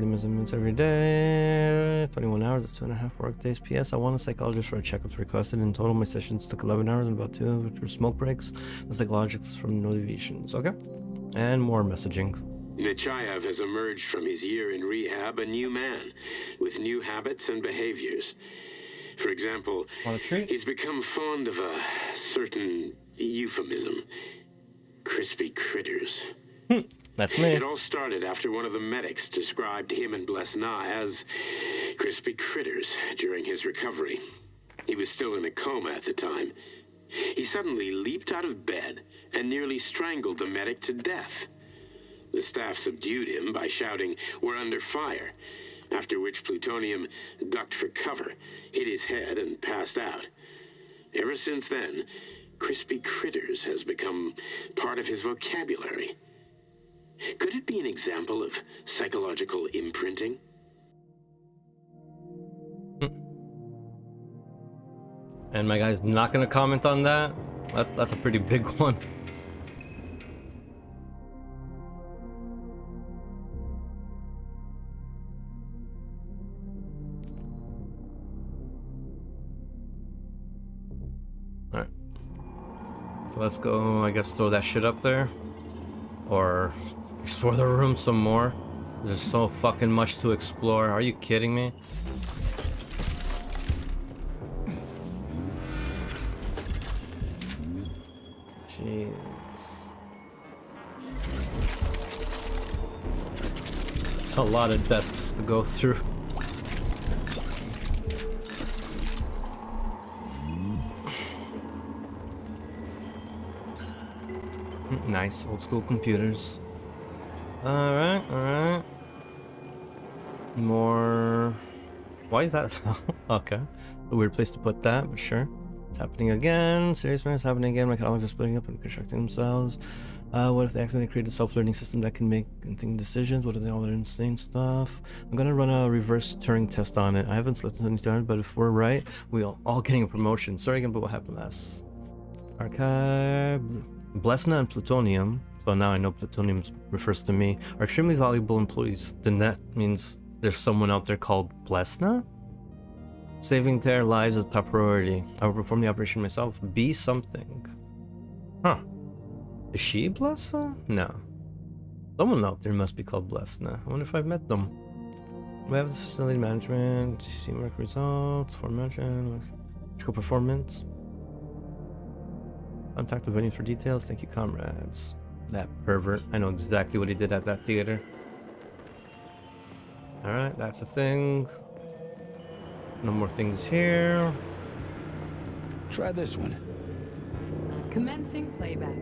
minutes every day, 21 hours, that's 2.5 work days. P.S. I want a psychologist for a checkups requested. In total, my sessions took 11 hours and about 2 of which were smoke breaks. The psychologists from no deviations. Okay. And more messaging. Nechayev has emerged from his year in rehab a new man, with new habits and behaviors. For example, he's become fond of a certain euphemism. Crispy critters. That's me. It all started after one of the medics described him and Blesna as crispy critters during his recovery. He was still in a coma at the time. He suddenly leaped out of bed and nearly strangled the medic to death. The staff subdued him by shouting, "We're under fire," after which Plutonium ducked for cover, hit his head, and passed out. Ever since then, crispy critters has become part of his vocabulary. Could it be an example of psychological imprinting? And my guy's not gonna comment on that? That's a pretty big one. Alright. So let's go, I guess, throw that shit up there. Or explore the room some more. There's so fucking much to explore. Are you kidding me? Jeez. It's a lot of desks to go through. Nice old school computers. Alright. More. Why is that? Okay. A weird place to put that, but sure. It's happening again. Serious man, it's happening again. My colleagues are splitting up and constructing themselves. What if they accidentally created a self-learning system that can make and think decisions? What are they all their insane stuff? I'm gonna run a reverse Turing test on it. I haven't slept since started, but if we're right, we'll all getting a promotion. Sorry again, but what happened last? Archive. Blesna and Plutonium, so now I know Plutonium refers to me, are extremely valuable employees. Then that means there's someone out there called Blesna? Saving their lives is top priority. I will perform the operation myself. Be something. Huh. Is she Blesna? No. Someone out there must be called Blesna. I wonder if I've met them. We have the facility management, teamwork results, formation, electrical performance. Contact the venue for details. Thank you, comrades. That pervert. I know exactly what he did at that theater. Alright, that's a thing. No more things here. Try this one. Commencing playback.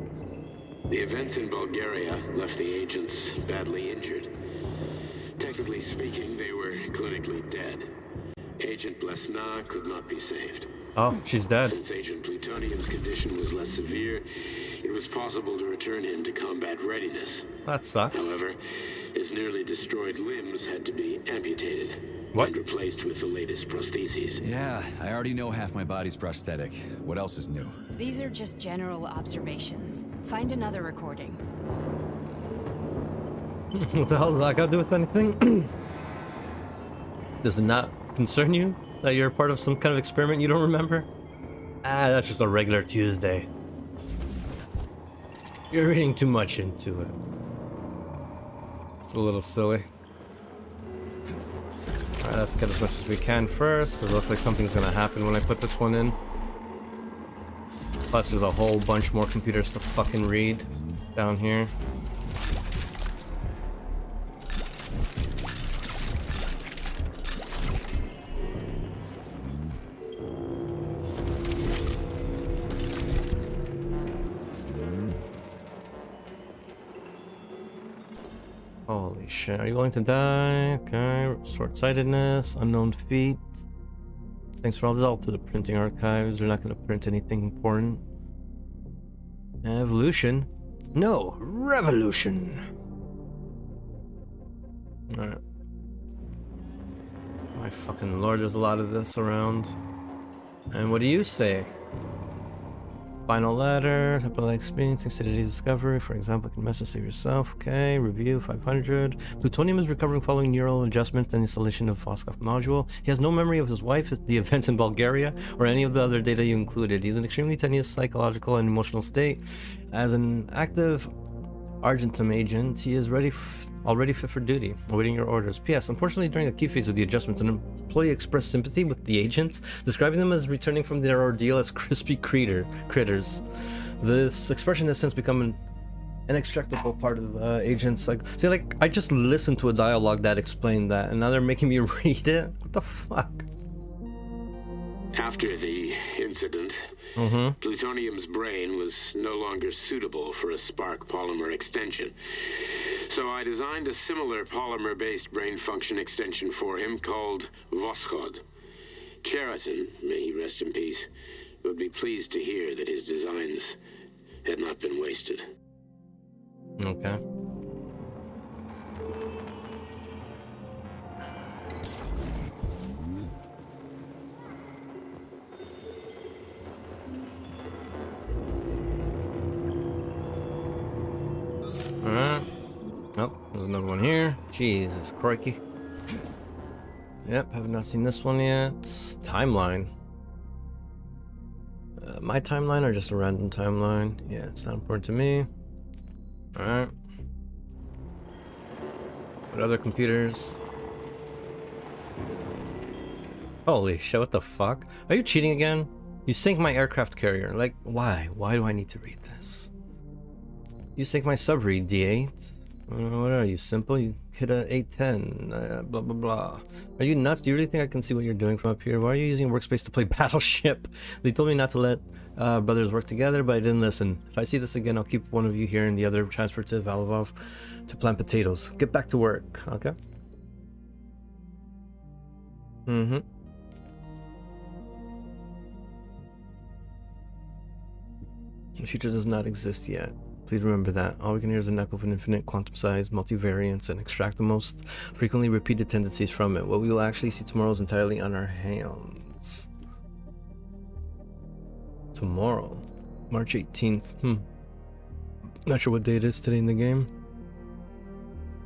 The events in Bulgaria left the agents badly injured. Technically speaking, they were clinically dead. Agent Blesna could not be saved. Oh, she's dead. Since Agent Plutonium's condition was less severe, it was possible to return him to combat readiness. That sucks. However, his nearly destroyed limbs had to be amputated and replaced with the latest prostheses. Yeah, I already know half my body's prosthetic. What else is new? These are just general observations. Find another recording. What the hell does that got to do with anything? Does it not concern you that you're part of some kind of experiment you don't remember? Ah, that's just a regular Tuesday. You're reading too much into it. It's a little silly. Alright, let's get as much as we can first, because it looks like something's gonna happen when I put this one in. Plus there's a whole bunch more computers to fucking read down here. Holy shit, are you willing to die? Okay, short-sightedness, unknown feat. Thanks for all this, all to the printing archives. They're not going to print anything important. Evolution? No, revolution! Alright. fucking lord, there's a lot of this around. And what do you say? Final letter, like experience, thanks to today's discovery. For example, you can message save yourself. Okay, review 500. Plutonium is recovering following neural adjustments and installation of Voskov module. He has no memory of his wife, the events in Bulgaria, or any of the other data you included. He's in extremely tenuous psychological and emotional state. As an active Argentum agent, he is already fit for duty, awaiting your orders. P.S. Unfortunately, during a key phase of the adjustments, an employee expressed sympathy with the agents, describing them as returning from their ordeal as crispy critters. This expression has since become an inextricable part of the agents. I just listened to a dialogue that explained that, and now they're making me read it? What the fuck? After the incident, Plutonium's brain was no longer suitable for a spark polymer extension. So I designed a similar polymer-based brain function extension for him called Voskod. Cheriton, may he rest in peace, would be pleased to hear that his designs had not been wasted. Okay. Alright. Oh, there's another one here. Jesus, crikey. Yep, have not seen this one yet. Timeline. My timeline or just a random timeline? Yeah, it's not important to me. Alright. What other computers? Holy shit, what the fuck? Are you cheating again? You sank my aircraft carrier. Like, why? Why do I need to read this? You sank my subread, D8. What are you, simple? You hit a 810, blah blah blah. Are you nuts? Do you really think I can see what you're doing from up here? Why are you using workspace to play Battleship? They told me not to let brothers work together, but I didn't listen. If I see this again, I'll keep one of you here and the other transfer to Valovov to plant potatoes. Get back to work, okay? The future does not exist yet. Please remember that. All we can hear is an echo of an infinite quantum size, multivariance, and extract the most frequently repeated tendencies from it. What we will actually see tomorrow is entirely on our hands. Tomorrow? March 18th. Not sure what day it is today in the game.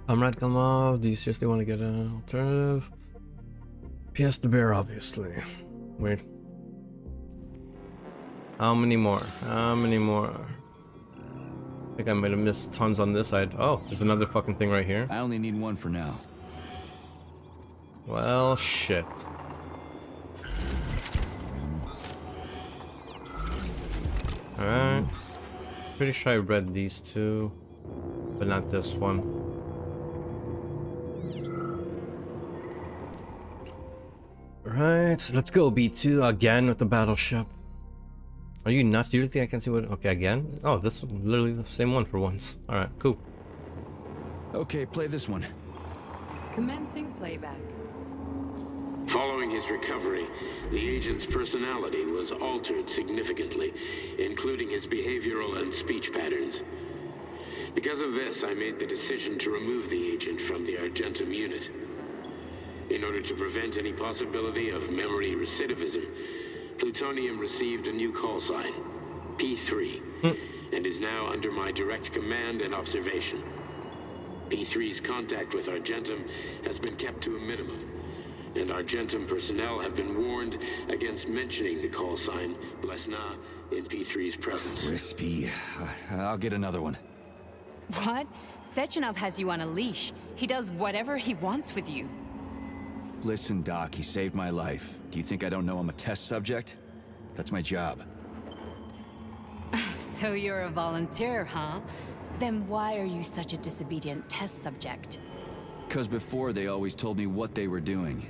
Comrade Kalmov, do you seriously want to get an alternative? PS the bear, obviously. Weird. How many more? How many more? I think I might have missed tons on this side. Oh, there's another fucking thing right here. I only need one for now. Well, shit. Alright. Pretty sure I read these two, but not this one. Alright, let's go B2 again with the battleship. Are you nuts? Do you really think I can see what? Okay, again? Oh, this is literally the same one for once. Alright, cool. Okay, play this one. Commencing playback. Following his recovery, the agent's personality was altered significantly, including his behavioral and speech patterns. Because of this, I made the decision to remove the agent from the Argentum unit. In order to prevent any possibility of memory recidivism, Plutonium received a new call sign, P3, and is now under my direct command and observation. P3's contact with Argentum has been kept to a minimum, and Argentum personnel have been warned against mentioning the call sign Blesna in P3's presence. Crispy. I'll get another one. What? Sechenov has you on a leash. He does whatever he wants with you. Listen, Doc, he saved my life. Do you think I don't know I'm a test subject? That's my job. So you're a volunteer, huh? Then why are you such a disobedient test subject? 'Cause before they always told me what they were doing.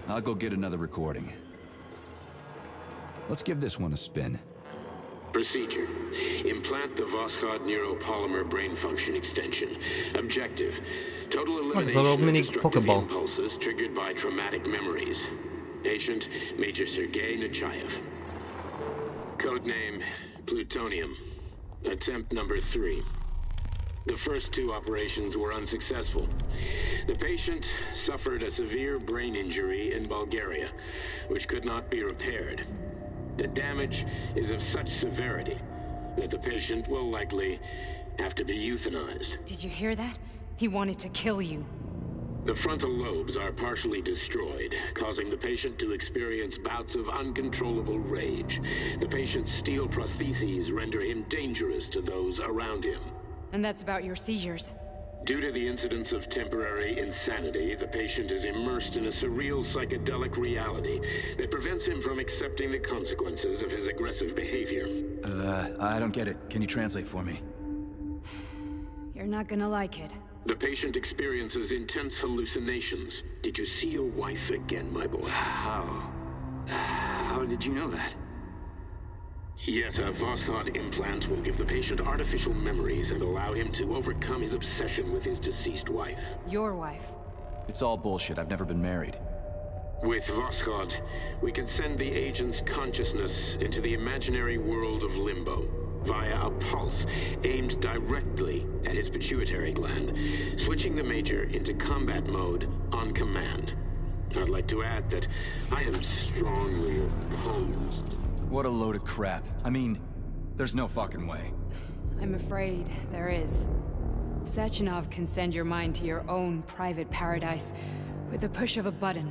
I'll go get another recording. Let's give this one a spin. Procedure. Implant the Voskod neuropolymer brain function extension. Objective. Total elimination of destructive impulses triggered by traumatic memories. Patient, Major Sergei Nechayev. Codename, Plutonium. Attempt number 3. The first 2 operations were unsuccessful. The patient suffered a severe brain injury in Bulgaria, which could not be repaired. The damage is of such severity that the patient will likely have to be euthanized. Did you hear that? He wanted to kill you. The frontal lobes are partially destroyed, causing the patient to experience bouts of uncontrollable rage. The patient's steel prostheses render him dangerous to those around him. And that's about your seizures. Due to the incidence of temporary insanity, the patient is immersed in a surreal psychedelic reality that prevents him from accepting the consequences of his aggressive behavior. I don't get it. Can you translate for me? You're not gonna like it. The patient experiences intense hallucinations. Did you see your wife again, my boy? How did you know that? Yet a Voskhod implant will give the patient artificial memories and allow him to overcome his obsession with his deceased wife. Your wife. It's all bullshit. I've never been married. With Voskhod, we can send the agent's consciousness into the imaginary world of limbo via a pulse aimed directly at his pituitary gland, switching the Major into combat mode on command. I'd like to add that I am strongly opposed. What a load of crap. I mean, there's no fucking way. I'm afraid there is. Sechenov can send your mind to your own private paradise with the push of a button.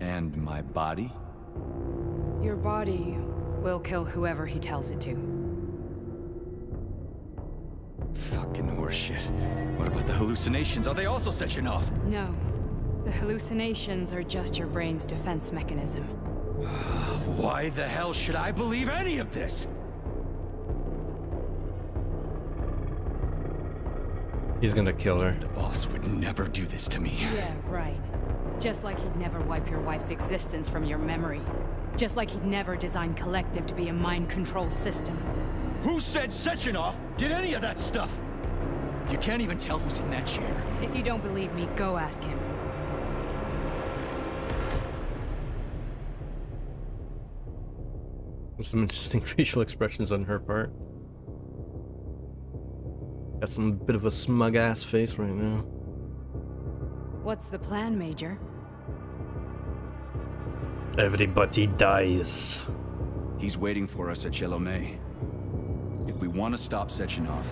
And my body? Your body will kill whoever he tells it to. Fucking horseshit. What about the hallucinations? Are they also Sechenov? No. The hallucinations are just your brain's defense mechanism. Why the hell should I believe any of this? He's gonna kill her. The boss would never do this to me. Yeah, right. Just like he'd never wipe your wife's existence from your memory. Just like he'd never design Collective to be a mind control system. Who said Sechenov did any of that stuff? You can't even tell who's in that chair. If you don't believe me, go ask him. There's some interesting facial expressions on her part. Got some bit of a smug ass face right now. What's the plan, Major? Everybody dies. He's waiting for us at Chelomey. If we want to stop Sechenov,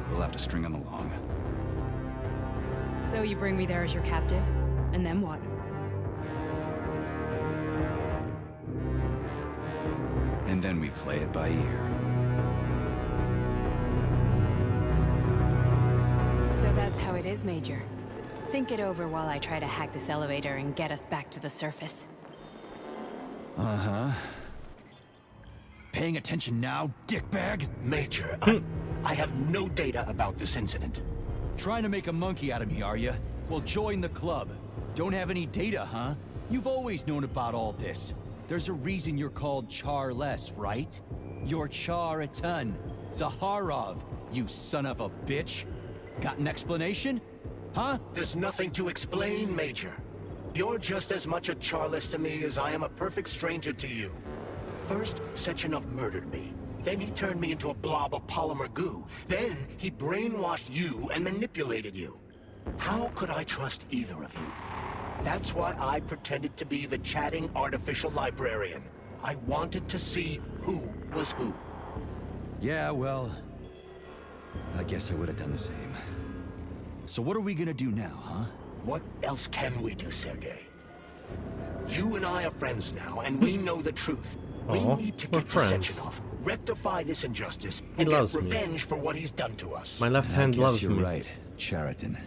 we'll have to string him along. So you bring me there as your captive, and then what? And then we play it by ear. So that's how it is, Major. Think it over while I try to hack this elevator and get us back to the surface. Uh-huh. Paying attention now, dickbag? Major, I have no data about this incident. Trying to make a monkey out of me, are you? Well, join the club. Don't have any data, huh? You've always known about all this. There's a reason you're called Charless, right? You're Char a ton. Zaharov, you son of a bitch. Got an explanation? Huh? There's nothing to explain, Major. You're just as much a Charless to me as I am a perfect stranger to you. First, Sechenov murdered me. Then he turned me into a blob of polymer goo. Then he brainwashed you and manipulated you. How could I trust either of you? That's why I pretended to be the chatting artificial librarian. I wanted to see who was who. Yeah, well, I guess I would have done the same. So what are we gonna do now, huh? What else can we do, Sergei? You and I are friends now, and we know the truth. We need to get to Sechenov, rectify this injustice, and get revenge for what he's done to us. My left hand loves me. You're right, Chariton.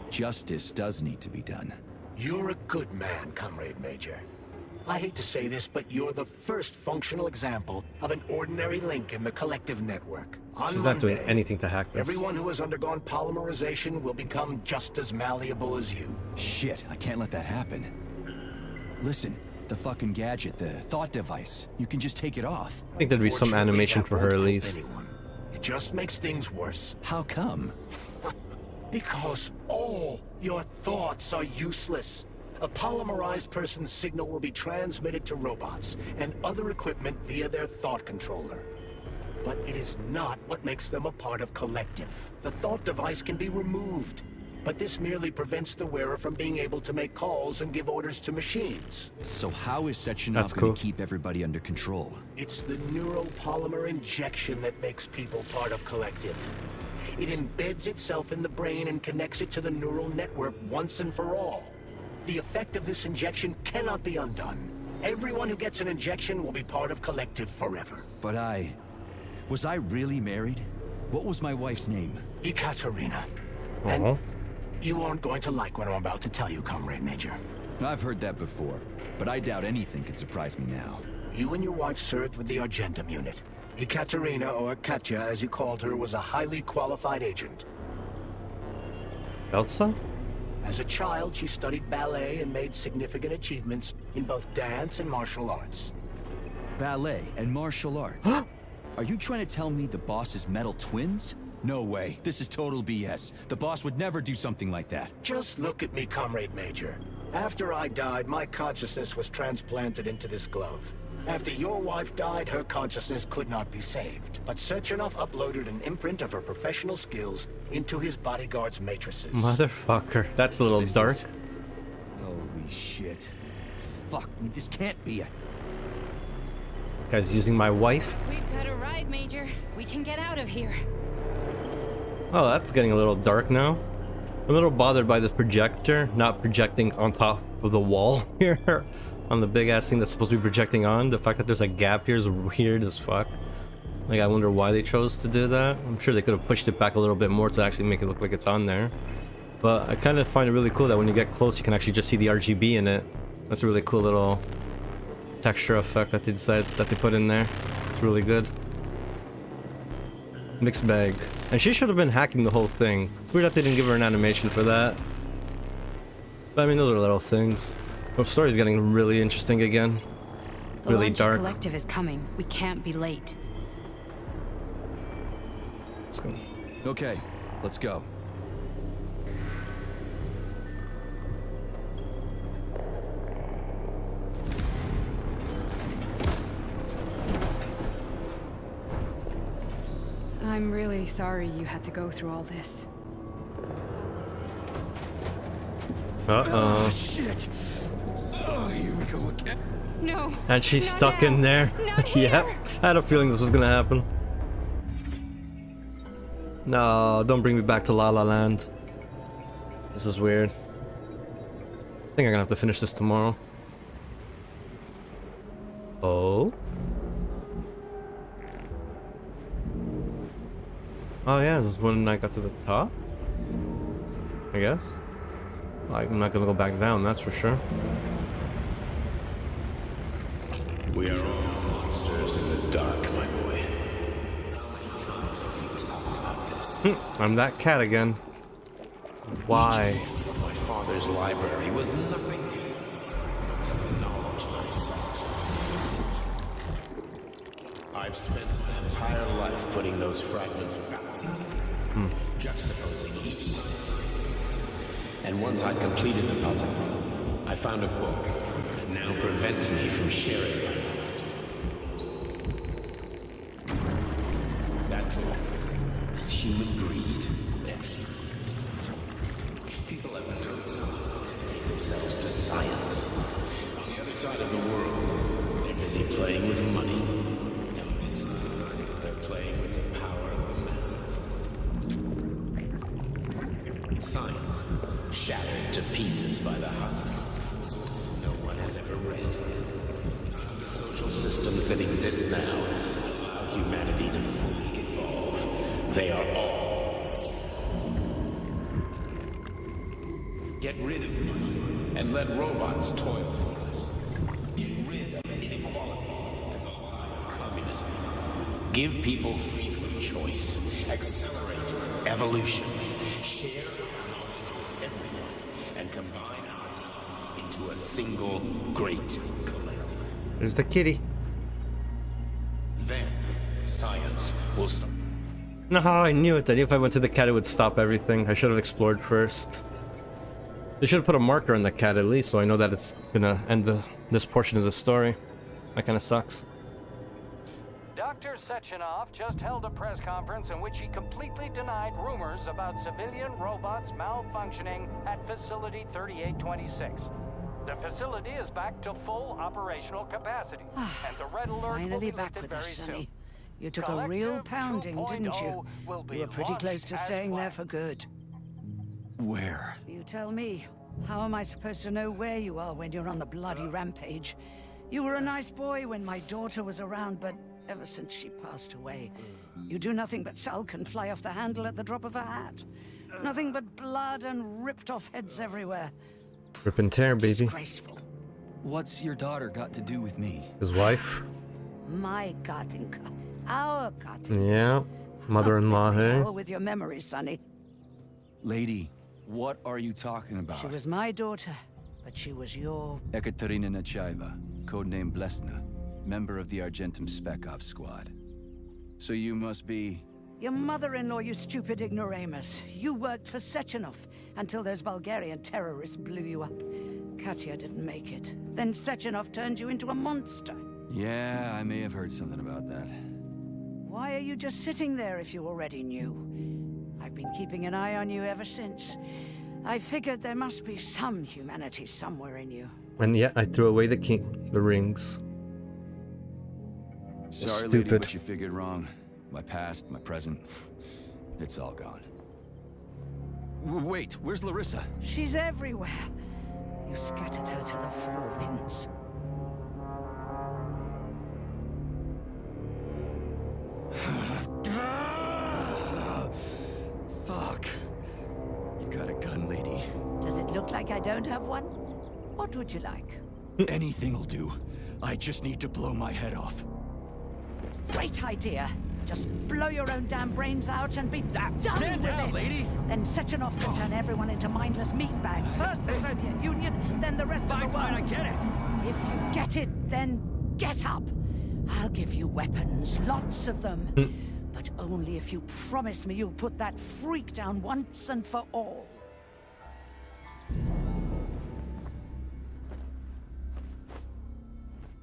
Justice does need to be done. You're a good man, Comrade Major. I hate to say this, but you're the first functional example of an ordinary link in the Collective network. On She's not doing Monday, anything to hack this. everyone who has undergone polymerization will become just as malleable as you. Shit, I can't let that happen. Listen, the fucking gadget, the thought device, you can just take it off. I think there'd be some animation for her at least. It just makes things worse. How come? Because all your thoughts are useless. A polymerized person's signal will be transmitted to robots and other equipment via their thought controller. But it is not what makes them a part of Collective. The thought device can be removed, but this merely prevents the wearer from being able to make calls and give orders to machines. So how is Sechenov going to keep everybody under control? It's the neuropolymer injection that makes people part of Collective. It embeds itself in the brain and connects it to the neural network once and for all. The effect of this injection cannot be undone. Everyone who gets an injection will be part of Collective forever. But was I really married? What was my wife's name? Ekaterina. And you aren't going to like what I'm about to tell you, Comrade Major. I've heard that before, but I doubt anything could surprise me now. You and your wife served with the Argentum unit. Ekaterina, or Katya as you called her, was a highly qualified agent. Elsa? As a child, she studied ballet and made significant achievements in both dance and martial arts. Ballet and martial arts? Are you trying to tell me the boss is metal twins? No way. This is total BS. The boss would never do something like that. Just look at me, Comrade Major. After I died, my consciousness was transplanted into this glove. After your wife died, her consciousness could not be saved. But Sechenov uploaded an imprint of her professional skills into his bodyguard's matrices. Motherfucker. That's a little dark. Holy shit. Fuck me. This can't be a... Guy's using my wife. We've got a ride, Major. We can get out of here. Oh, that's getting a little dark now. I'm a little bothered by this projector not projecting on top of the wall here. On the big ass thing that's supposed to be projecting on. The fact that there's a gap here is weird as fuck. Like, I wonder why they chose to do that. I'm sure they could have pushed it back a little bit more to actually make it look like it's on there. But I kind of find it really cool that when you get close, you can actually just see the RGB in it. That's a really cool little texture effect that they decided that they put in there. It's really good. Mixed bag. And she should have been hacking the whole thing. It's weird that they didn't give her an animation for that. But I mean, those are little things. The story's getting really interesting again. Really dark. The Collective is coming. We can't be late. Let's go. Okay, let's go. I'm really sorry you had to go through all this. Uh-oh. Oh, shit. Oh, here we go again. No. And she's stuck in there. Yep. I had a feeling this was gonna happen. No, don't bring me back to La La Land. This is weird. I think I'm gonna have to finish this tomorrow. Oh? Oh yeah, this is when I got to the top? I guess. I'm not gonna go back down, that's for sure. We are all monsters in the dark, my boy. How many times have we talked about this? I'm that cat again. Why? Each book from my father's library was nothing but of knowledge I sought. I've spent my entire life putting those fragments back together, juxtaposing each scientific fact. And once I'd completed the puzzle, I found a book that now prevents me from sharing my knowledge. That book is human greed and fear. People have no time to dedicate themselves to science. On the other side of the world, they're busy playing with money. And on this side, they're playing with the power of the masses. Science, shattered to pieces by the husks no one has ever read. None of the social systems that exist now allow humanity to fully evolve. They are all flawed. Get rid of money and let robots toil for us. Get rid of inequality and the lie of communism. Give people freedom of choice. Accelerate evolution. Share our knowledge with everyone and combine our minds into a single great collective. There's the kitty. Then science will start. No, I knew it. I knew if I went to the cat, it would stop everything. I should have explored first. They should have put a marker on the cat at least, so I know that it's gonna end this portion of the story. That kind of sucks. Dr. Dr. Sechenov just held a press conference in which he completely denied rumors about civilian robots malfunctioning at Facility 3826. The facility is back to full operational capacity, and the red alert will Finally be back lifted with very us, soon. Sonny. You took a real pounding, didn't you? You were pretty close to staying there for good. Where? You tell me. How am I supposed to know where you are when you're on the bloody rampage? You were a nice boy when my daughter was around, but ever since she passed away, you do nothing but sulk and fly off the handle at the drop of a hat. Nothing but blood and ripped off heads everywhere. Rip and tear, baby. Disgraceful. What's your daughter got to do with me? His wife. My Katinka. Our Katinka. Yeah. Mother-in-law, hey? Hell with your memory, Sonny. Lady, what are you talking about? She was my daughter, but she was your... Ekaterina Nechaeva, codename Blesna, member of the Argentum Spec Ops squad. So you must be... Your mother-in-law, you stupid ignoramus. You worked for Sechenov until those Bulgarian terrorists blew you up. Katya didn't make it. Then Sechenov turned you into a monster. Yeah, I may have heard something about that. Why are you just sitting there if you already knew? I've been keeping an eye on you ever since. I figured there must be some humanity somewhere in you. And yet I threw away the rings. Sorry, Stupid. lady, but you figured wrong. My past, my present, it's all gone. Wait, where's Larissa? She's everywhere. You scattered her to the four winds. Fuck. You got a gun, lady. Does it look like I don't have one? What would you like? Anything'll do. I just need to blow my head off. Great idea. Just blow your own damn brains out and be done Stand with down, it. lady! Then Sechenov can turn everyone into mindless meatbags. First the Soviet Union, then the rest of the world. I get it. If you get it, then get up. I'll give you weapons, lots of them. But only if you promise me you'll put that freak down once and for all.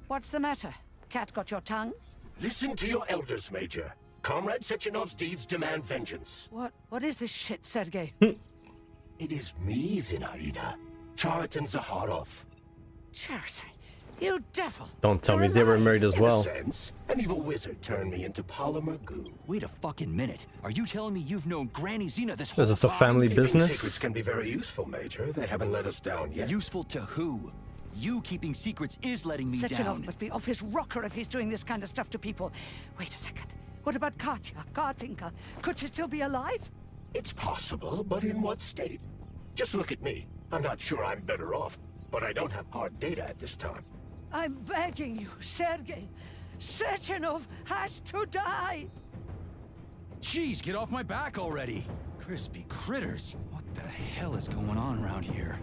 What's the matter? Cat got your tongue? Listen to your elders, Major. Comrade Sechenov's deeds demand vengeance. What is this shit, Sergei? It is me, Zinaida. Chariton Zaharov. Chariton? You devil! Don't tell me they were married as well. In a sense, an evil wizard turned me into polymer goo. Wait a fucking minute. Are you telling me you've known Granny Xena this whole Is this a time? family Keeping business? secrets can be very useful, Major. They haven't let us down yet. Useful to who? You keeping secrets is letting me Sechenov down. must be off his rocker if he's doing this kind of stuff to people. Wait a second. What about Katya, Katinka? Could she still be alive? It's possible, but in what state? Just look at me. I'm not sure I'm better off, but I don't have hard data at this time. I'm begging you, Sergei. Sechenov has to die! Jeez, get off my back already! Crispy critters. What the hell is going on around here?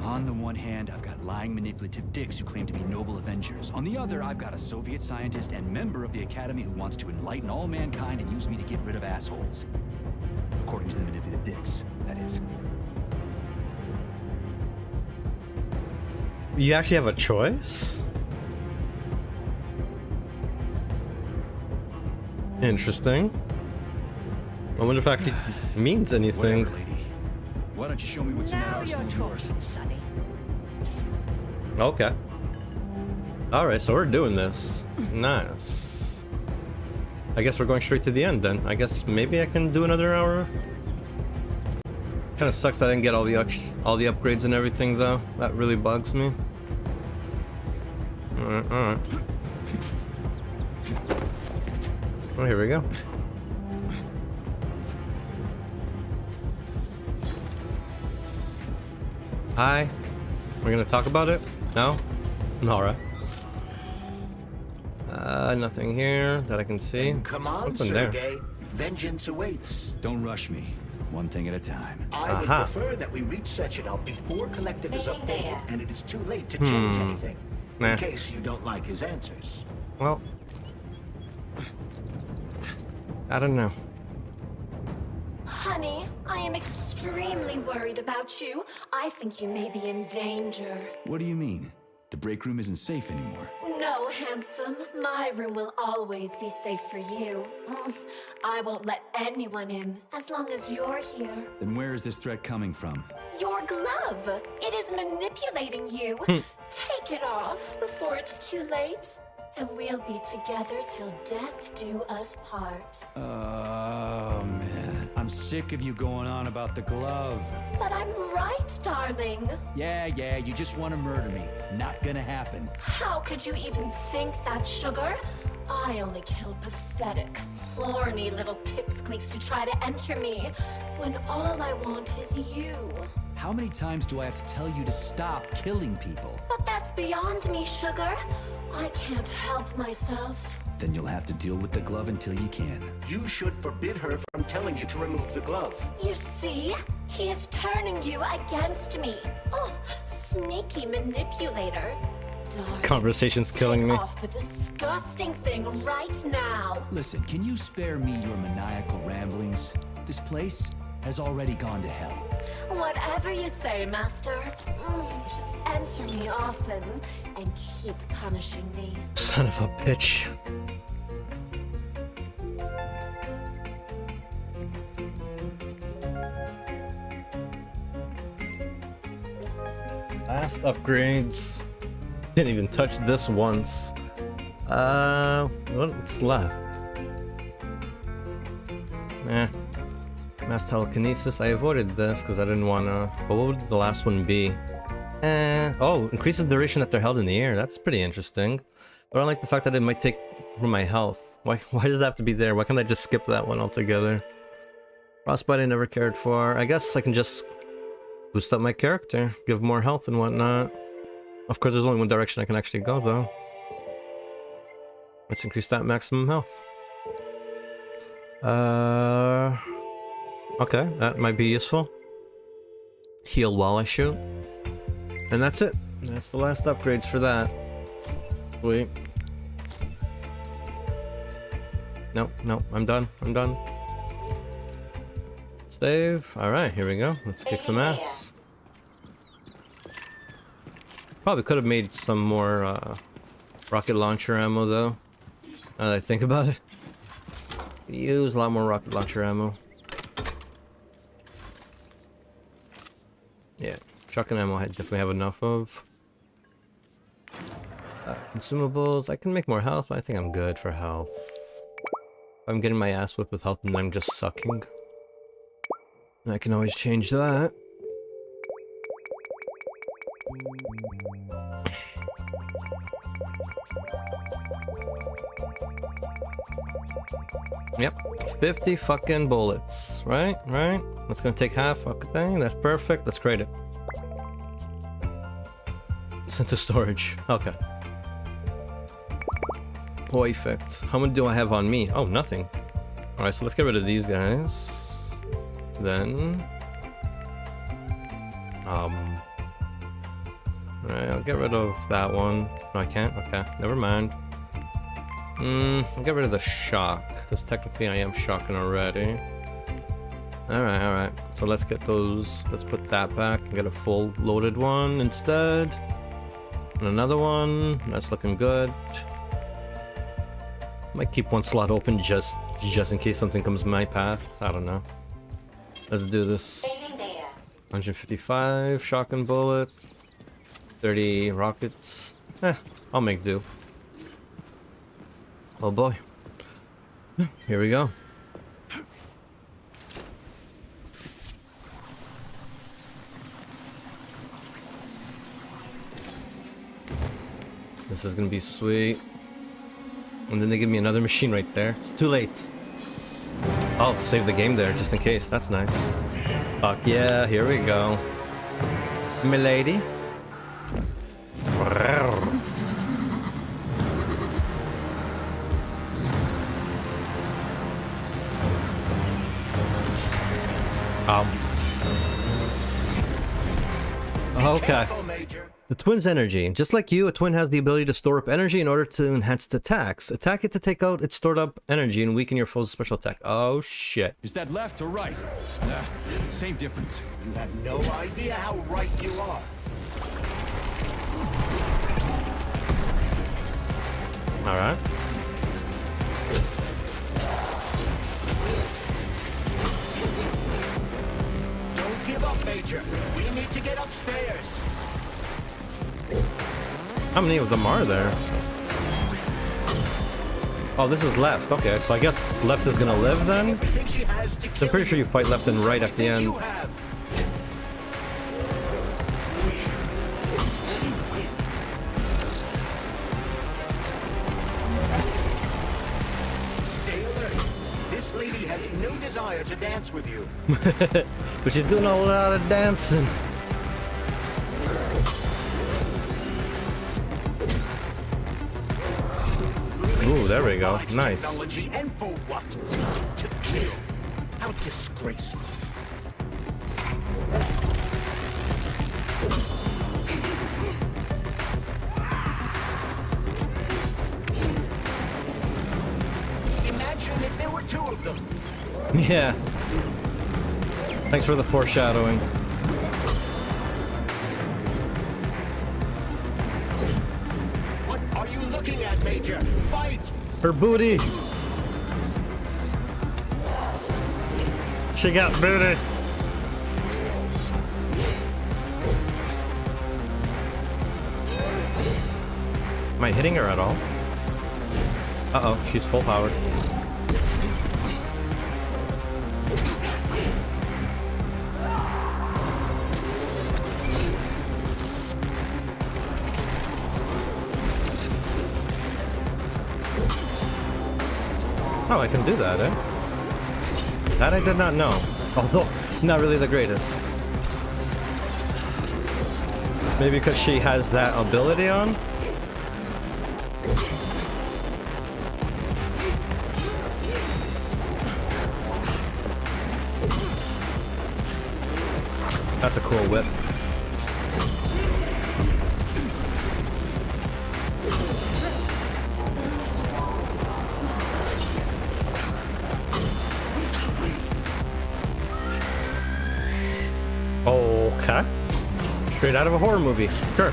On the one hand, I've got lying, manipulative dicks who claim to be noble Avengers. On the other, I've got a Soviet scientist and member of the Academy who wants to enlighten all mankind and use me to get rid of assholes. According to the manipulative dicks, that is. You actually have a choice? Interesting. I wonder if it actually means anything. Whatever, lady. Why don't you show me what's in that Now arsenal you're of yours? talking, Sonny. Okay. Alright, so we're doing this. Nice. I guess we're going straight to the end then. I guess maybe I can do another hour. Kind of sucks that I didn't get all the upgrades and everything though. That really bugs me. Alright. Oh, here we go. Hi. We're gonna talk about it? No? Alright. Nothing here that I can see. Come on, What's in there? Sergei. Vengeance awaits. Don't rush me. One thing at a time. I would prefer that we reach Sechenov before Collective is updated and it is too late to change anything. Nah. In case you don't like his answers. Well, I don't know. Honey, I am extremely worried about you. I think you may be in danger. What do you mean? The break room isn't safe anymore. No, handsome. My room will always be safe for you. I won't let anyone in as long as you're here. Then where is this threat coming from? Your glove. It is manipulating you. Take it off before it's too late, and we'll be together till death do us part. Oh, man. I'm sick of you going on about the glove. But I'm right, darling. Yeah, you just want to murder me. Not gonna happen. How could you even think that, sugar? I only kill pathetic, horny little pipsqueaks who try to enter me, when all I want is you. How many times do I have to tell you to stop killing people? But that's beyond me, sugar. I can't help myself. Then you'll have to deal with the glove until you can. You should forbid her from telling you to remove the glove. You see? He is turning you against me. Oh, sneaky manipulator. Darling, Conversation's killing me. take off the disgusting thing right now. Listen, can you spare me your maniacal ramblings? This place has already gone to hell. Whatever you say, Master. Just answer me often and keep punishing me. Son of a bitch. Last upgrades. Didn't even touch this once. What's left? Mass telekinesis. I avoided this because I didn't want to. But what would the last one be? Oh, increases the duration that they're held in the air. That's pretty interesting. But I like the fact that it might take from my health. Why does it have to be there? Why can't I just skip that one altogether? Frostbite I never cared for. I guess I can just boost up my character, give more health and whatnot. Of course, there's only one direction I can actually go, though. Let's increase that maximum health. Okay, that might be useful. Heal while I shoot. And that's it. That's the last upgrades for that. Wait. Nope, I'm done. Save. Alright, here we go. Let's kick some ass. Probably could have made some more rocket launcher ammo, though. Now that I think about it. Could use a lot more rocket launcher ammo. Yeah, shotgun ammo I definitely have enough of. Consumables, I can make more health, but I think I'm good for health. If I'm getting my ass whipped with health and I'm just sucking, and I can always change that. Yep, 50 fucking bullets, right? That's gonna take half, okay, that's perfect, let's crate it. Sent to storage, okay. Perfect. How much do I have on me? Oh, nothing. Alright, so let's get rid of these guys. Then... Alright, I'll get rid of that one. No, I can't? Okay, never mind. I'll get rid of the shock, because technically I am shocking already. Alright. So let's get those, let's put that back and get a full loaded one instead. And another one, that's looking good. Might keep one slot open just in case something comes my path. I don't know. Let's do this. 155 shotgun bullets. 30 rockets. I'll make do. Oh boy. Here we go. This is gonna be sweet. And then they give me another machine right there. It's too late. I'll save the game there just in case. That's nice. Fuck yeah, here we go. Milady. Okay. The twin's energy. Just like you, a twin has the ability to store up energy in order to enhance its attacks. Attack it to take out its stored up energy and weaken your foe's special attack. Oh shit. Is that left or right? Same difference. You have no idea how right you are. Alright. Don't give up, Major. We need to get upstairs. How many of them are there? Oh, this is left. Okay, so I guess left is gonna live then? I'm pretty sure you fight left and right at the end. Stay alert. This lady has no desire to dance with you. But she's doing a lot of dancing. Ooh, there we go. Nice. Technology, and for what? To kill. How disgraceful. Imagine if there were two of them. Yeah. Thanks for the foreshadowing. What are you looking at, Major? Fight! Her booty. She got booty. Am I hitting her at all? Uh-oh, she's full powered. Oh, I can do that, eh? That I did not know. Although, not really the greatest. Maybe because she has that ability on? That's a cool whip. Okay. Straight out of a horror movie. Sure.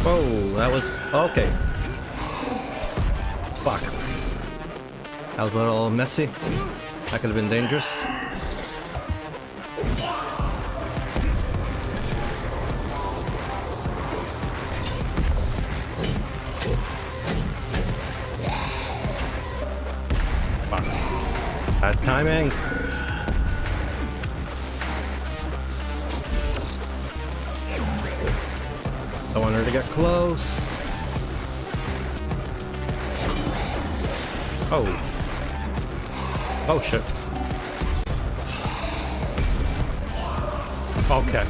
Oh, that was... Okay. Fuck. That was a little messy. That could have been dangerous. Fuck. Bad timing. Don't want her to get close. Oh. Oh shit. Okay.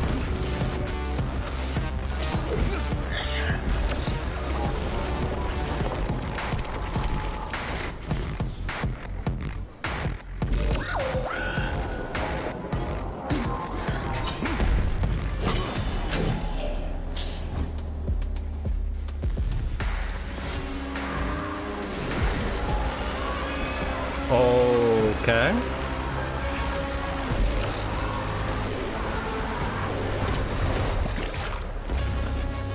Okay.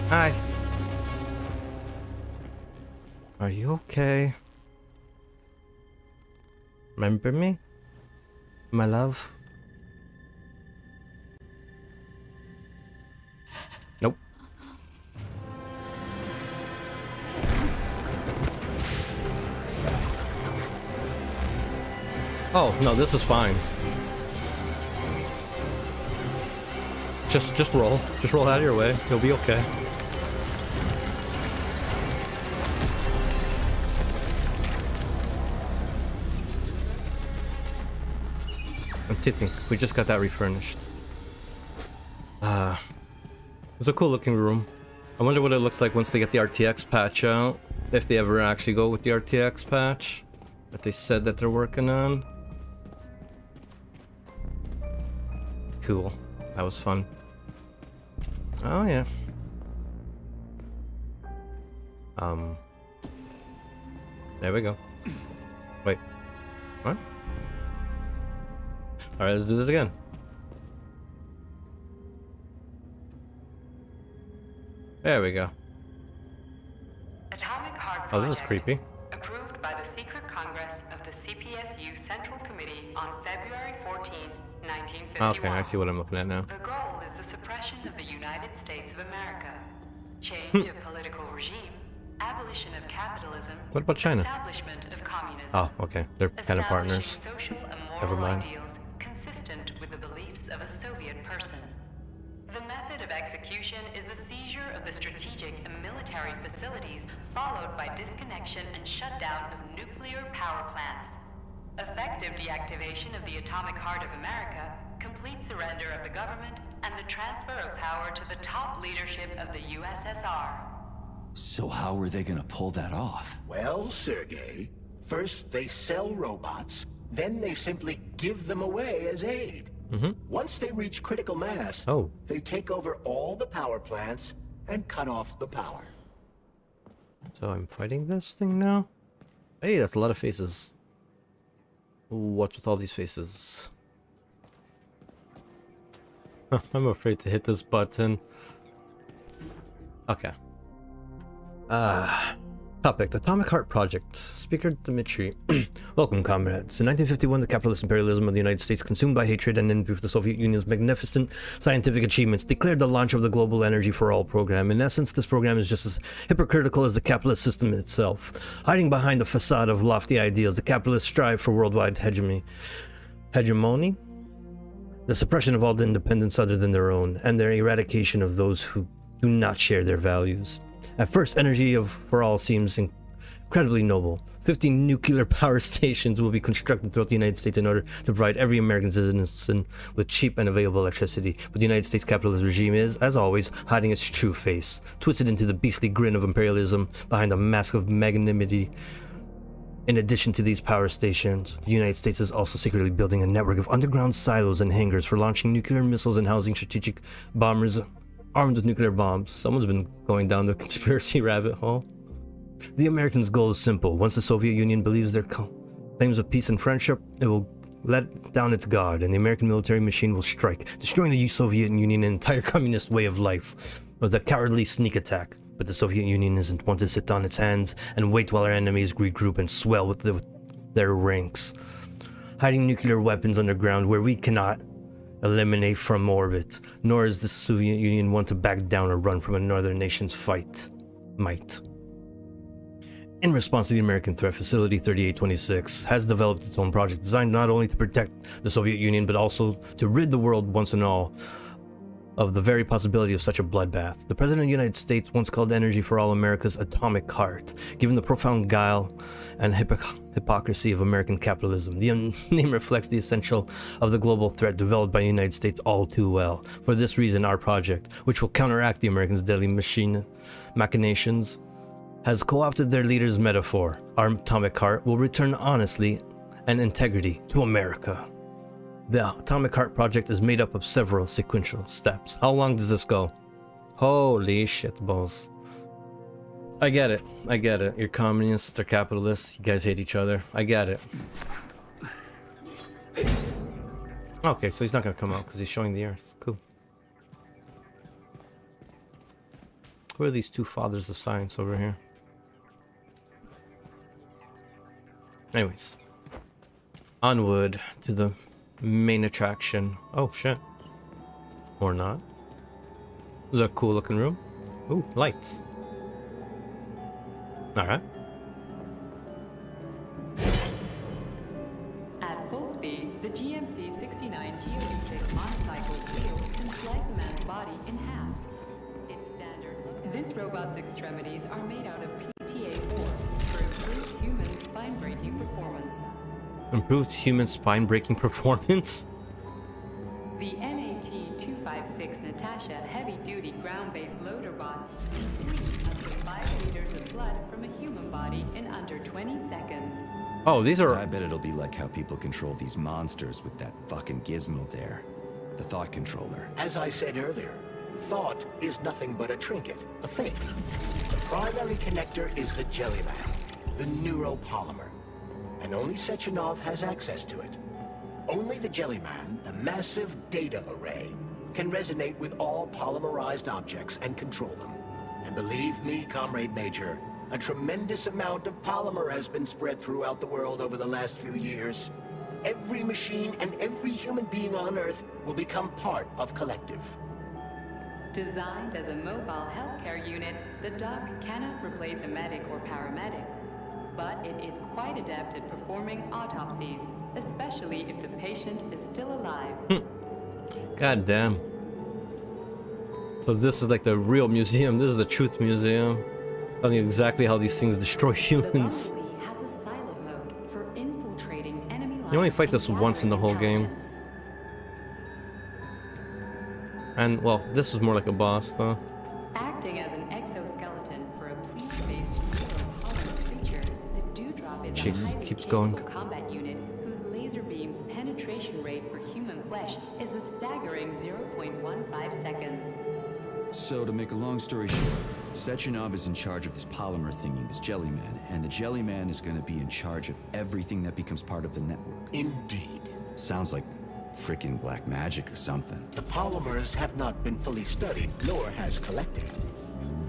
Hi. Are you okay? Remember me? My love? Nope. Oh, no, this is fine. Just roll. Just roll out of your way. You'll be okay. I'm tipping. We just got that refurnished. It's a cool looking room. I wonder what it looks like once they get the RTX patch out. If they ever actually go with the RTX patch that they said that they're working on. Cool. That was fun. Oh yeah. There we go. Wait. What? Alright, let's do this again. There we go. Atomic Heart Oh, this is Project, creepy. approved by the Secret Congress of the CPSU Central Committee on February 14, 1951. Okay, I see what I'm looking at now. The goal is the suppression of the United States of America, change of political regime, abolition of capitalism, What about China? establishment of communism. Oh, okay. They're kind of partners. Social and Never moral mind. ideals consistent with the beliefs of a Soviet person. The method of execution is the seizure of the strategic and military facilities, followed by disconnection and shutdown of nuclear power plants. Effective deactivation of the atomic heart of America, complete surrender of the government, and the transfer of power to the top leadership of the USSR. So how are they gonna pull that off? Well, Sergei, first they sell robots, then they simply give them away as aid. Once they reach critical mass, they take over all the power plants and cut off the power. So I'm fighting this thing now? Hey, that's a lot of faces. What's with all these faces? I'm afraid to hit this button. Okay. Topic, the Atomic Heart Project. Speaker Dmitry. Welcome, comrades. In 1951, the capitalist imperialism of the United States, consumed by hatred and envy for the Soviet Union's magnificent scientific achievements, declared the launch of the Global Energy for All program. In essence, this program is just as hypocritical as the capitalist system itself. Hiding behind the facade of lofty ideals, the capitalists strive for worldwide hegemony? The suppression of all the independence other than their own, and their eradication of those who do not share their values. At first, energy for all seems incredibly noble. 50 nuclear power stations will be constructed throughout the United States in order to provide every American citizen with cheap and available electricity. But the United States capitalist regime is, as always, hiding its true face, twisted into the beastly grin of imperialism behind a mask of magnanimity. In addition to these power stations, the United States is also secretly building a network of underground silos and hangars for launching nuclear missiles and housing strategic bombers armed with nuclear bombs. Someone's been going down the conspiracy rabbit hole. The Americans' goal is simple. Once the Soviet Union believes their claims of peace and friendship, it will let down its guard, and the American military machine will strike, destroying the Soviet Union and entire communist way of life with a cowardly sneak attack. But the Soviet Union isn't one to sit on its hands and wait while our enemies regroup and swell with their ranks. Hiding nuclear weapons underground where we cannot eliminate from orbit, nor is the Soviet Union one to back down or run from another nation's might. In response to the American threat, Facility 3826 has developed its own project designed not only to protect the Soviet Union, but also to rid the world once and all of the very possibility of such a bloodbath. The President of the United States once called energy for all America's atomic heart, given the profound guile and hypocrisy of American capitalism. The name reflects the essential of the global threat developed by the United States all too well. For this reason, our project, which will counteract the Americans' deadly machinations, has co-opted their leader's metaphor. Our atomic heart will return honestly and integrity to America. The Atomic Heart Project is made up of several sequential steps. How long does this go? Holy shitballs. I get it. You're communists, they're capitalists, you guys hate each other. I get it. Okay, so he's not gonna come out because he's showing the Earth. Cool. Who are these two fathers of science over here? Anyways. Onward to the main attraction. Oh shit. Or not. This is a cool looking room. Ooh, lights. Alright. At full speed, the GMC-69 geodesic monocycle wheel can slice a man's body in half. It's standard. This robot's extremities are made out of PTA4 for improved human spine-breaking performance. Improved human spine-breaking performance? The NAT-256 06 Natasha heavy-duty ground-based loader bot can squeeze up to 5 liters of blood from a human body in under 20 seconds. Oh, these are... I bet it'll be like how people control these monsters with that fucking gizmo there. The thought controller. As I said earlier, thought is nothing but a trinket, a thing. The primary connector is the Jellyman, the neuropolymer. And only Sechenov has access to it. Only the Jellyman, the massive data array, can resonate with all polymerized objects and control them. And believe me, Comrade Major, a tremendous amount of polymer has been spread throughout the world over the last few years. Every machine and every human being on Earth will become part of Collective. Designed as a mobile healthcare unit, the doc cannot replace a medic or paramedic. But it is quite adept at performing autopsies, especially if the patient is still alive. God damn. So this is like the real museum. This is the truth museum. Telling you exactly how these things destroy humans. Has a silent mode for infiltrating enemy lines. You only fight this once in the whole game. And, well, this was more like a boss, though. Acting as an exoskeleton for a police-based neuropolymer creature, the Dewdrop is Jesus, a highly keeps capable going. combat unit whose laser beam's penetration rate for human flesh is a staggering 0.15 seconds. So, to make a long story short, Sechenov is in charge of this polymer thingy, this Jellyman, and the Jellyman is going to be in charge of everything that becomes part of the network. Indeed. Sounds like frickin' black magic or something. The polymers have not been fully studied, nor has Collective.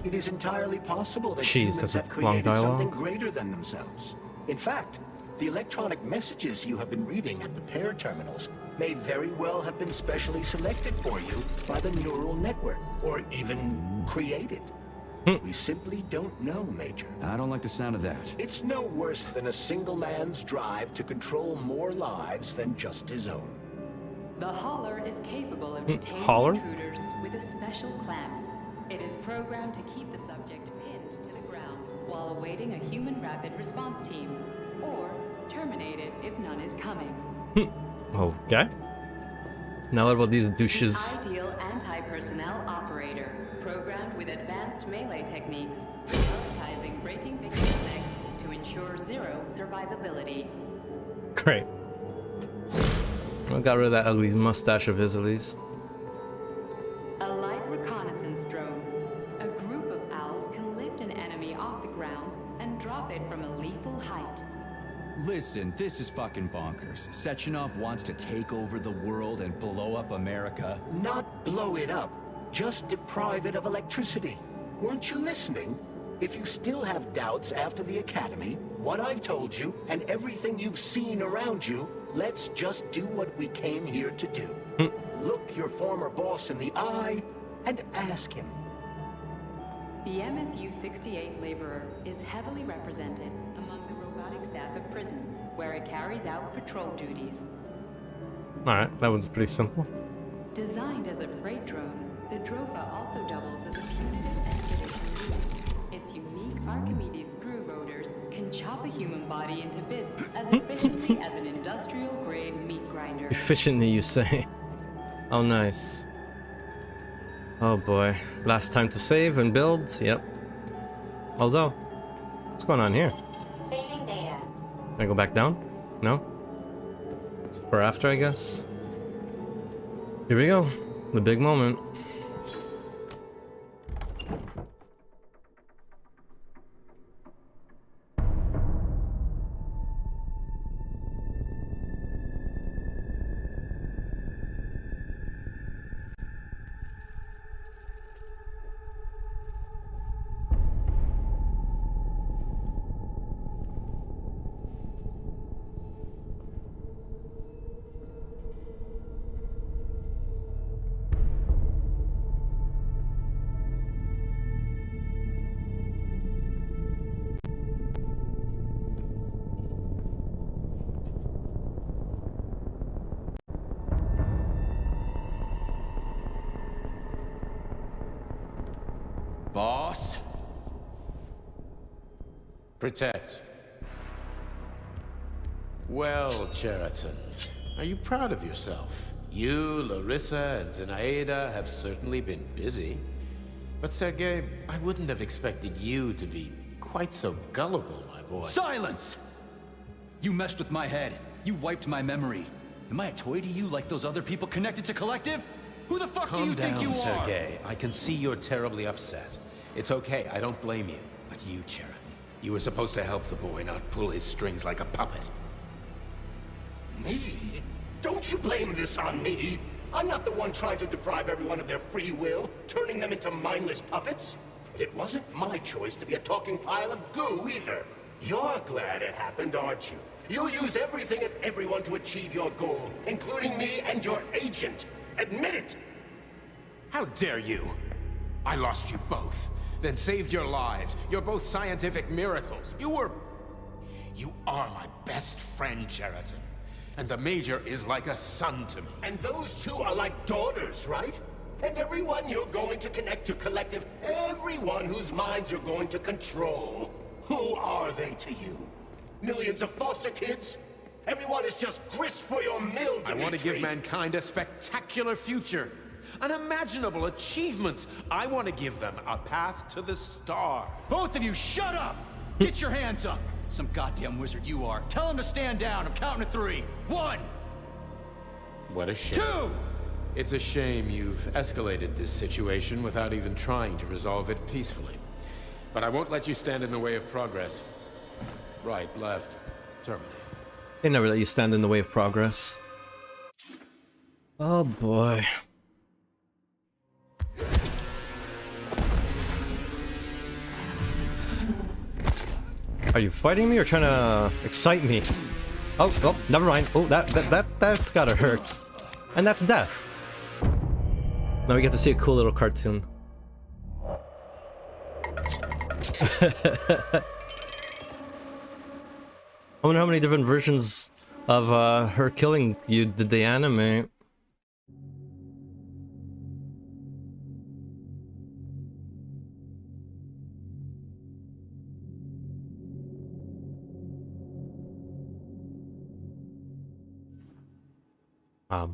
It is entirely possible that humans have created something greater than themselves. In fact, the electronic messages you have been reading at the pair terminals may very well have been specially selected for you by the neural network, or even created. We simply don't know, Major. I don't like the sound of that. It's no worse than a single man's drive to control more lives than just his own. The Hauler is capable of detaining intruders with a special clamp. It is programmed to keep the subject pinned to the ground while awaiting a human rapid response team, or terminate it if none is coming. Okay. Now what about these douches? Ideal anti-personnel operator, programmed with advanced melee techniques, prioritizing breaking victims' necks to ensure zero survivability. Great. I got rid of that ugly mustache of his at least. A light reconnaissance drone. A group of owls can lift an enemy off the ground and drop it from a lethal height. Listen, this is fucking bonkers. Sechenov wants to take over the world and blow up America. Not blow it up, just deprive it of electricity. Weren't you listening? If you still have doubts after the Academy, what I've told you, and everything you've seen around you, let's just do what we came here to do. Look your former boss in the eye and ask him. The MFU-68 laborer is heavily represented among the robotic staff of prisons, where it carries out patrol duties. Alright, that one's pretty simple. Designed as a freight drone, the Drofa also doubles as a punitive expedition unit. Its unique Archimedes screw rotors can chop a human body into bits as efficiently as an industrial-grade meat grinder. Efficiently, you say? Oh, nice. Oh boy. Last time to save and build? Yep. Although, what's going on here? Saving data. Can I go back down? No? It's for after, I guess. Here we go. The big moment. Boss? Protect. Well, Cheriton, are you proud of yourself? You, Larissa, and Zenaida have certainly been busy. But Sergei, I wouldn't have expected you to be quite so gullible, my boy. Silence! You messed with my head. You wiped my memory. Am I a toy to you like those other people connected to Collective? Who the fuck do you think you are? Calm down, Sergei. I can see you're terribly upset. It's okay, I don't blame you. But you, Sheridan, you were supposed to help the boy, not pull his strings like a puppet. Me? Don't you blame this on me? I'm not the one trying to deprive everyone of their free will, turning them into mindless puppets. It wasn't my choice to be a talking pile of goo either. You're glad it happened, aren't you? You'll use everything and everyone to achieve your goal, including me and your agent. Admit it! How dare you? I lost you both, then saved your lives. You're both scientific miracles. You are my best friend, Sheridan. And the Major is like a son to me. And those two are like daughters, right? And everyone you're going to connect to Collective, everyone whose minds you're going to control. Who are they to you? Millions of foster kids? Everyone is just grist for your mill, Dimitri. I want to give mankind a spectacular future. Unimaginable achievements. I want to give them a path to the star. Both of you, shut up! Get your hands up! Some goddamn wizard you are. Tell him to stand down. I'm counting to 3. 1! What a shame. 2! It's a shame you've escalated this situation without even trying to resolve it peacefully. But I won't let you stand in the way of progress. Right, left, terminate. They never let you stand in the way of progress. Oh boy. Are you fighting me or trying to excite me? Oh, never mind. Oh, that's gotta hurt. And that's death. Now we get to see a cool little cartoon. I wonder how many different versions of her killing you did they animate. Oh.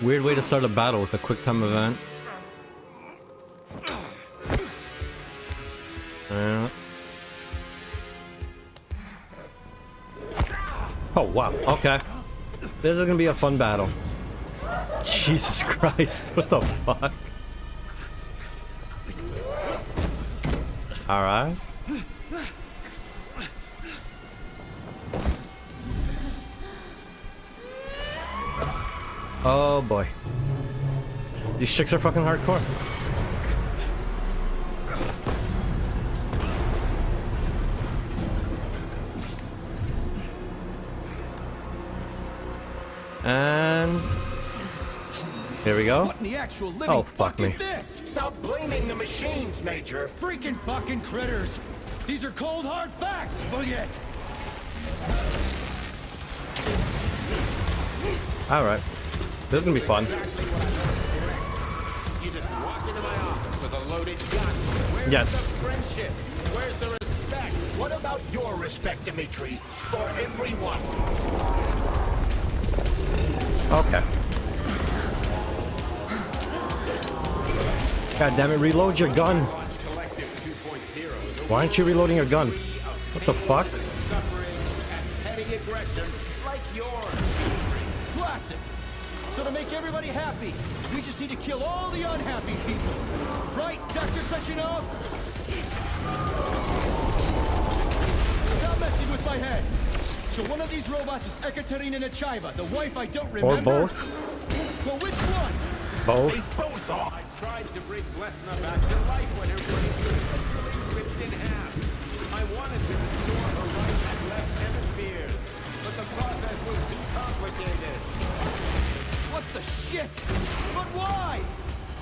Weird way to start a battle with a quick time event. Oh wow, okay. This is gonna be a fun battle. Jesus Christ, what the fuck? Alright. Oh boy. These chicks are fucking hardcore. And here we go. What in the actual living oh fuck me. Is this? Stop blaming the machines, Major. Freaking fucking critters. These are cold hard facts, Bullet. Alright. This is gonna be fun. You just walk into my office with a loaded gun. Where's yes. the friendship? Where's the respect? What about your respect, Dimitri? For everyone. Okay. God damn it, reload your gun. Why aren't you reloading your gun? What the fuck? Classic. So to make everybody happy, we just need to kill all the unhappy people. Right, Dr. Sechenov? Stop messing with my head. So one of these robots is Ekaterina Nechaeva, the wife I don't remember. Or both. Well, which one? Both. They both are. I tried to bring Blesna back to life when her brain was literally ripped in half. I wanted to restore her right and left hemispheres, but the process was too complicated. What the shit? But why?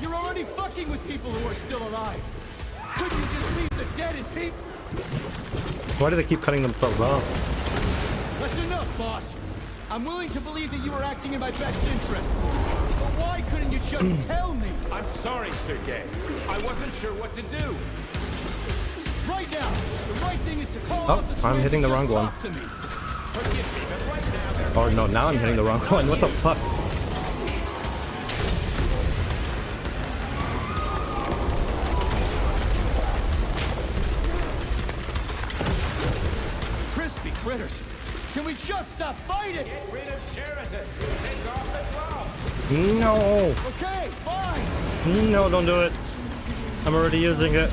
You're already fucking with people who are still alive. Couldn't you just leave the dead in peace? Why do they keep cutting themselves off? That's enough, boss. I'm willing to believe that you were acting in my best interests. But why couldn't you just tell me? I'm sorry, Sergei. I wasn't sure what to do. Right now, the right thing is to call Oh, up the I'm twins hitting and the just wrong one. talk to me. Forgive me, but right now they're... Oh no, now I'm hitting the wrong one. What the fuck? Crispy critters. Can we just stop fighting? Get rid of Sheraton. Take off the glove. No. Okay, fine. No, don't do it. I'm already using it.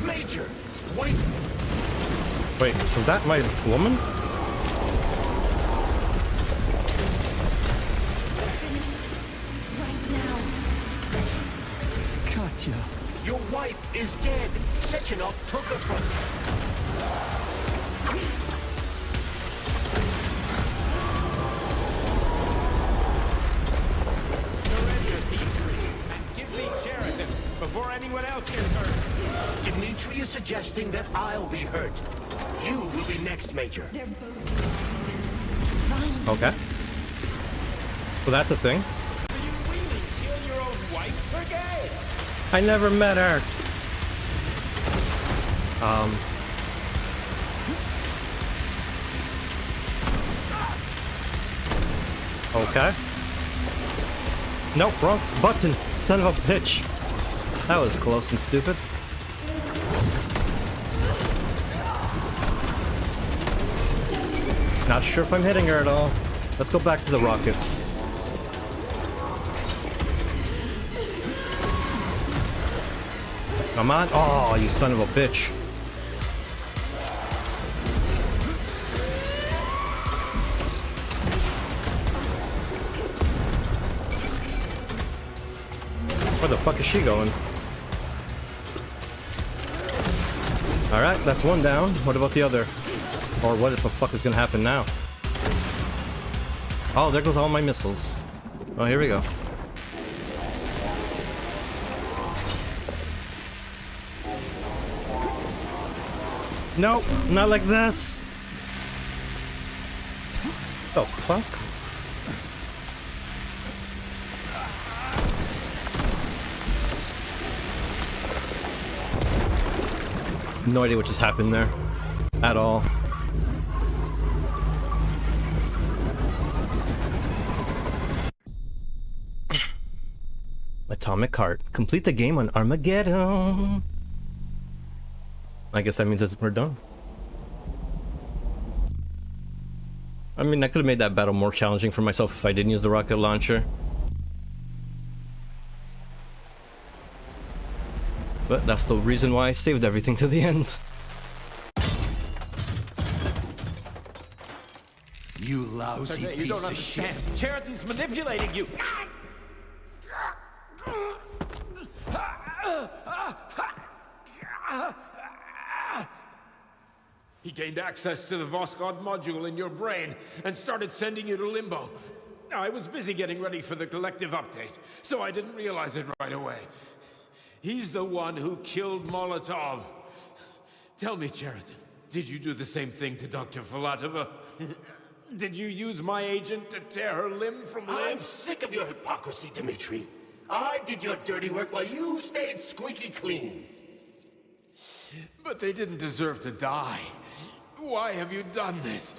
Major, wait. Wait, was that my woman? Katya. Your wife is dead. Sechenov took her from you. Surrender, Dimitri, and give me Sheraton before anyone else gets hurt. Dimitri is suggesting that I'll be hurt. You will be next, Major. Okay. So that's a thing. Do you really kill your own wife, Sergei? I never met her. Okay. Nope, wrong button. Son of a bitch. That was close and stupid. Not sure if I'm hitting her at all. Let's go back to the rockets. Come on. Oh, you son of a bitch. Where the fuck is she going? Alright, that's one down. What about the other? Or what the fuck is gonna happen now? Oh, there goes all my missiles. Oh, here we go. Nope, not like this. Oh, fuck. No idea what just happened there. At all. Atomic Heart. Complete the game on Armageddon. I guess that means we're done. I mean, I could have made that battle more challenging for myself if I didn't use the rocket launcher. But that's the reason why I saved everything to the end. You lousy Sergei, you piece don't of understand. shit. Sheraton's manipulating you. He gained access to the Voskhod module in your brain and started sending you to limbo. I was busy getting ready for the collective update, so I didn't realize it right away. He's the one who killed Molotov. Tell me, Sheraton, did you do the same thing to Dr. Filatova? Did you use my agent to tear her limb from limb? I'm sick of your hypocrisy, Dimitri. I did your dirty work while you stayed squeaky clean. But they didn't deserve to die. Why have you done this?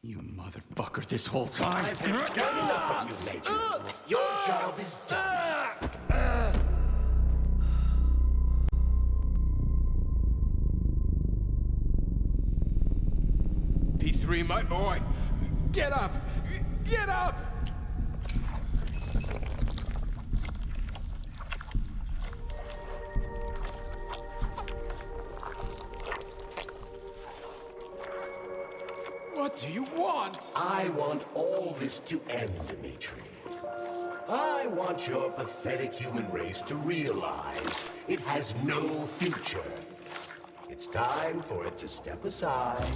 You motherfucker this whole time. I've done enough of you, Major. Your job is done. P3, my boy. Get up! Get up! What do you want? I want all this to end, Dimitri. I want your pathetic human race to realize it has no future. It's time for it to step aside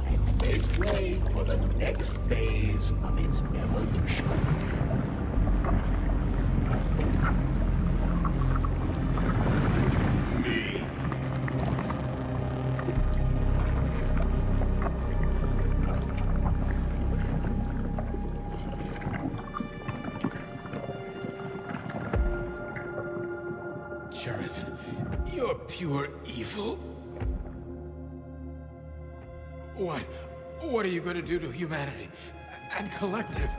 and make way for the next phase of its evolution. pure evil? What are you going to do to humanity and Collective?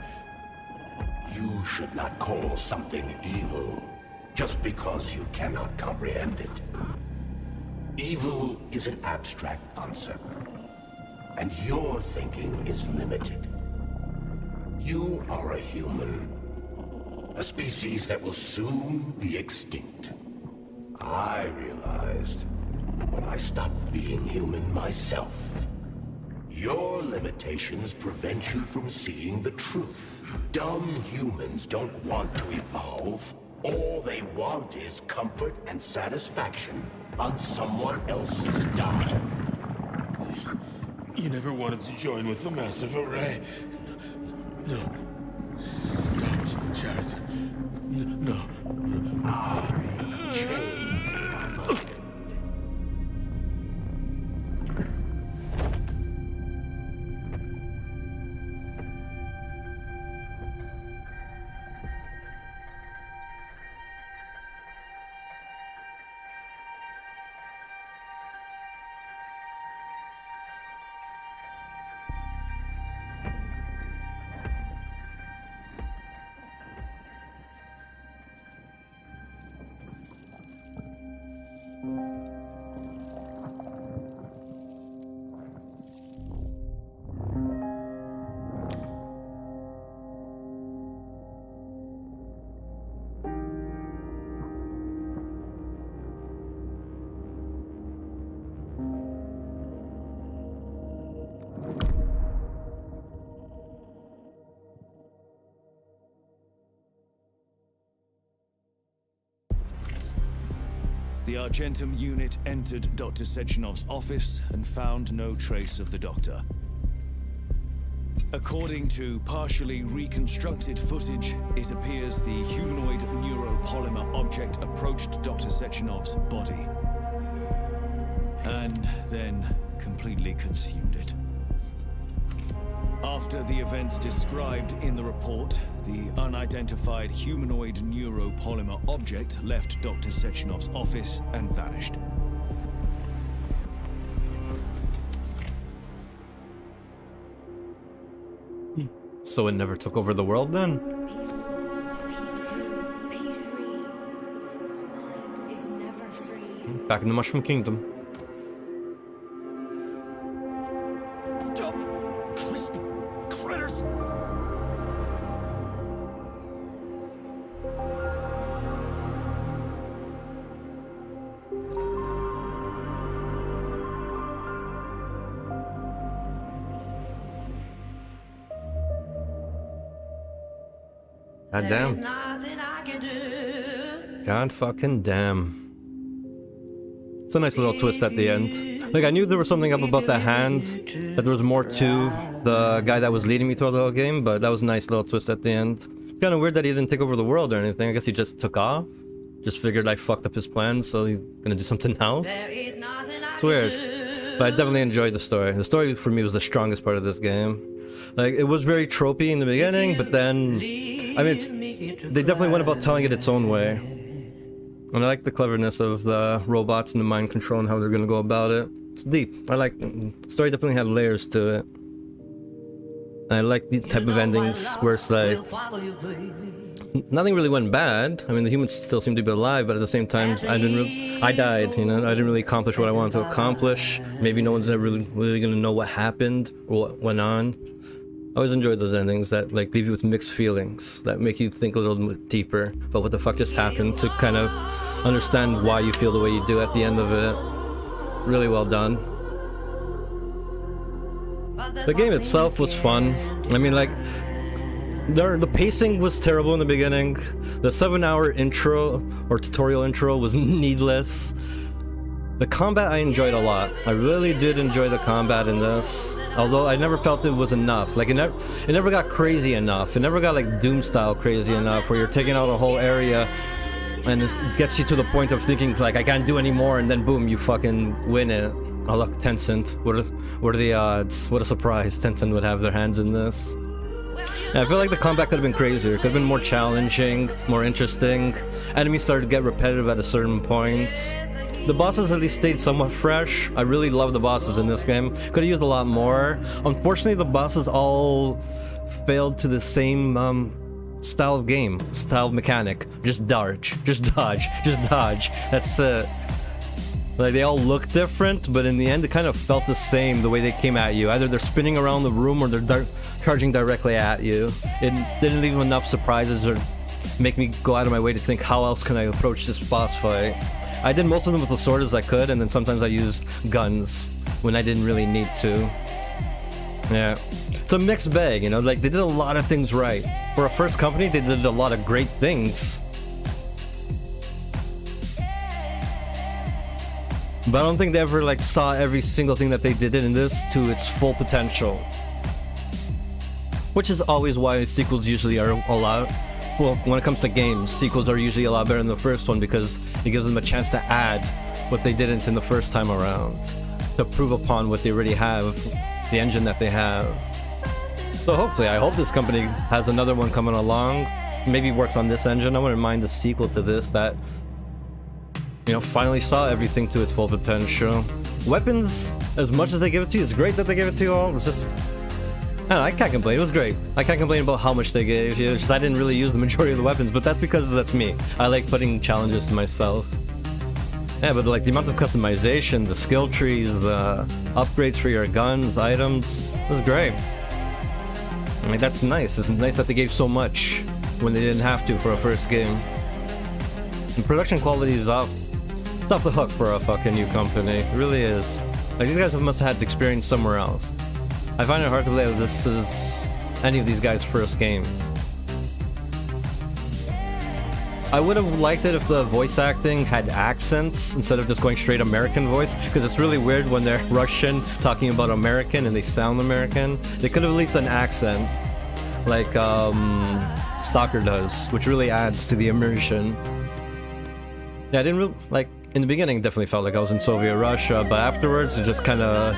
You should not call something evil just because you cannot comprehend it. Evil is an abstract concept, and your thinking is limited. You are a human, a species that will soon be extinct. I realized when I stopped being human myself. Your limitations prevent you from seeing the truth. Dumb humans don't want to evolve. All they want is comfort and satisfaction on someone else's dime. You never wanted to join with the massive array. No. Stop, Sheridan. No. I changed my mind. The Argentum unit entered Dr. Sechenov's office and found no trace of the doctor. According to partially reconstructed footage, it appears the humanoid neuropolymer object approached Dr. Sechenov's body and then completely consumed it. After the events described in the report, the unidentified humanoid neuropolymer object left Dr. Sechenov's office and vanished. So it never took over the world then? P2, P3. Your mind is never free. Back in the Mushroom Kingdom. Crispy critters! God damn. God fucking damn. It's a nice little twist at the end. Like, I knew there was something up about that hand, that there was more to the guy that was leading me through the whole game, but that was a nice little twist at the end. It's kind of weird that he didn't take over the world or anything. I guess he just took off. Just figured I fucked up his plans, so he's gonna do something else. It's weird. But I definitely enjoyed the story. The story for me was the strongest part of this game. Like, it was very tropey in the beginning, but then... I mean, they definitely went about telling it its own way. And I like the cleverness of the robots and the mind control and how they're gonna go about it. It's deep. I like it. The story definitely had layers to it. And I like the type of endings where it's like... Nothing really went bad. I mean, the humans still seem to be alive, but at the same time, I died, you know? I didn't really accomplish what I wanted to accomplish. Maybe no one's ever really gonna know what happened or what went on. I always enjoyed those endings that like leave you with mixed feelings, that make you think a little bit deeper about what the fuck just happened, to kind of understand why you feel the way you do at the end of it. Really well done. The game itself was fun. I mean, like, the pacing was terrible in the beginning. The 7-hour intro or tutorial intro was needless. The combat I enjoyed a lot. I really did enjoy the combat in this, although I never felt it was enough. Like, it never got crazy enough. It never got like Doom style crazy enough, where you're taking out a whole area and this gets you to the point of thinking like, I can't do any more, and then boom, you fucking win it. Oh look, Tencent. What are the odds? What a surprise Tencent would have their hands in this. Yeah, I feel like the combat could have been crazier. Could have been more challenging, more interesting. Enemies started to get repetitive at a certain point. The bosses at least stayed somewhat fresh. I really love the bosses in this game. Could have used a lot more. Unfortunately, the bosses all failed to the same style of game, style of mechanic. Just dodge, just dodge, just dodge. That's it. Like, they all look different, but in the end, it kind of felt the same the way they came at you. Either they're spinning around the room or they're charging directly at you. It didn't leave enough surprises or make me go out of my way to think, how else can I approach this boss fight? I did most of them with the sword as I could, and then sometimes I used guns when I didn't really need to. Yeah. It's a mixed bag, you know? Like, they did a lot of things right. For a first company, they did a lot of great things. But I don't think they ever, like, saw every single thing that they did in this to its full potential. Which is always why sequels usually are a lot... Well, when it comes to games, sequels are usually a lot better than the first one because it gives them a chance to add what they didn't in the first time around, to prove upon what they already have, the engine that they have. So hopefully, I hope this company has another one coming along, maybe works on this engine. I wouldn't mind the sequel to this that, you know, finally saw everything to its full potential. Weapons, as much as they give it to you, it's great that they give it to you all. It's just... I can't complain, it was great. I can't complain about how much they gave you, it's just I didn't really use the majority of the weapons, but that's because that's me. I like putting challenges to myself. Yeah, but like the amount of customization, the skill trees, the upgrades for your guns, items, it was great. I mean, that's nice. It's nice that they gave so much when they didn't have to for a first game. And production quality is off the hook for a fucking new company. It really is. Like, these guys must have had experience somewhere else. I find it hard to believe this is any of these guys' first games. I would have liked it if the voice acting had accents instead of just going straight American voice, because it's really weird when they're Russian talking about American and they sound American. They could have at least an accent, like Stalker does, which really adds to the immersion. Yeah, I didn't really, like, in the beginning it definitely felt like I was in Soviet Russia, but afterwards it just kind of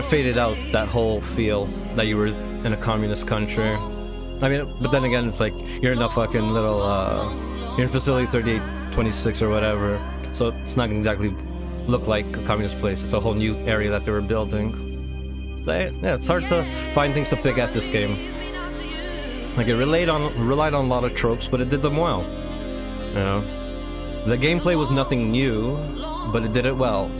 faded out, that whole feel that you were in a communist country. I mean, but then again, it's like, you're in a fucking little, you're in Facility 3826 or whatever, so it's not exactly look like a communist place. It's a whole new area that they were building. So, yeah, it's hard to find things to pick at this game. Like, it relied on a lot of tropes, but it did them well. You know? The gameplay was nothing new, but it did it well.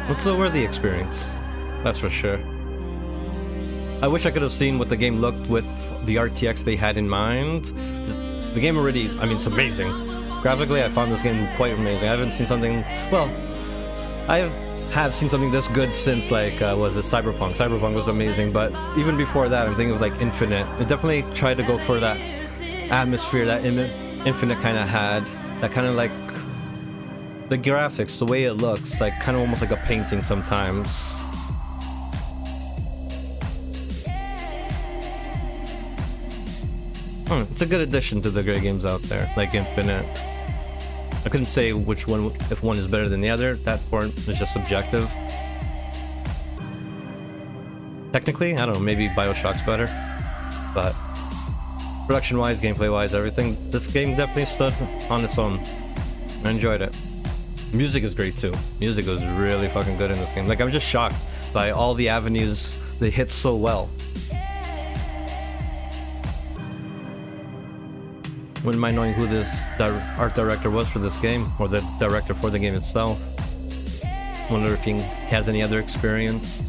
It's a worthy experience, that's for sure. I wish I could have seen what the game looked with the RTX they had in mind. The game already, I mean, it's amazing. Graphically, I found this game quite amazing. I haven't seen something, well, I have seen something this good since, like, was it Cyberpunk? Cyberpunk was amazing, but even before that, I'm thinking of, like, Infinite. It definitely tried to go for that atmosphere that Infinite kind of had, that kind of, like, the graphics, the way it looks, like kind of almost like a painting sometimes. It's a good addition to the great games out there, like Infinite. I couldn't say which one, if one is better than the other. That part is just subjective. Technically, I don't know, maybe BioShock's better, but production-wise, gameplay-wise, everything, this game definitely stood on its own. I enjoyed it. Music is great too. Music was really fucking good in this game. Like, I'm just shocked by all the avenues they hit so well. Wouldn't mind knowing who this art director was for this game, or the director for the game itself. Wonder if he has any other experience.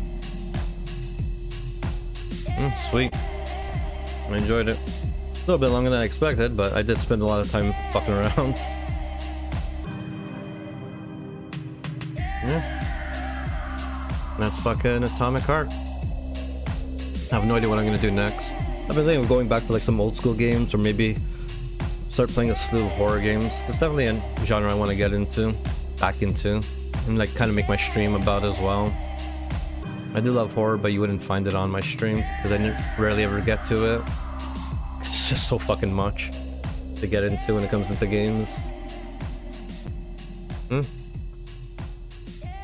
Sweet. I enjoyed it. A little bit longer than I expected, but I did spend a lot of time fucking around. Yeah. That's fucking Atomic Heart. I have no idea what I'm gonna do next. I've been thinking of going back to like some old school games, or maybe start playing a slew of horror games. It's definitely a genre I want to get back into, and like kind of make my stream about as well. I do love horror, but you wouldn't find it on my stream because I rarely ever get to it. It's just so fucking much to get into when it comes into games.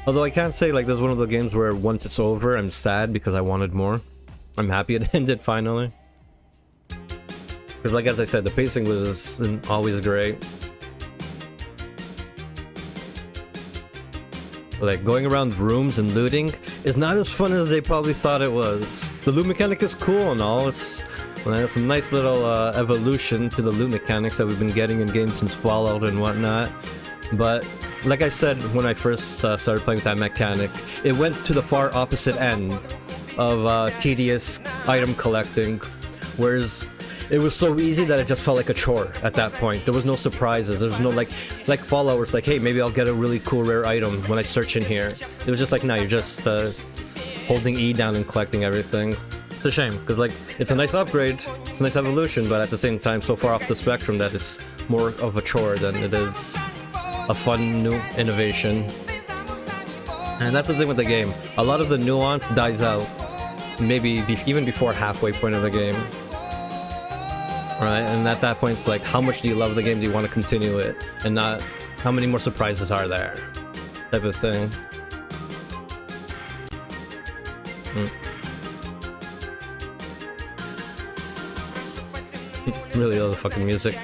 Although I can't say like this is one of the games where once it's over, I'm sad because I wanted more. I'm happy it ended finally. Because like as I said, the pacing was always great. Like, going around rooms and looting is not as fun as they probably thought it was. The loot mechanic is cool and all. It's a nice little evolution to the loot mechanics that we've been getting in games since Fallout and whatnot. But like I said when I first started playing with that mechanic, it went to the far opposite end of tedious item collecting, whereas it was so easy that it just felt like a chore at that point. There was no surprises. There was no like Fallout where it's like, hey, maybe I'll get a really cool rare item when I search in here. It was just like, no, you're just holding E down and collecting everything. It's a shame, because like, it's a nice upgrade, it's a nice evolution, but at the same time so far off the spectrum that it's more of a chore than it is a fun new innovation. And that's the thing with the game. A lot of the nuance dies out, maybe even before halfway point of the game. Right, and at that point it's like, how much do you love the game, do you want to continue it, and not how many more surprises are there, type of thing. Really love the fucking music.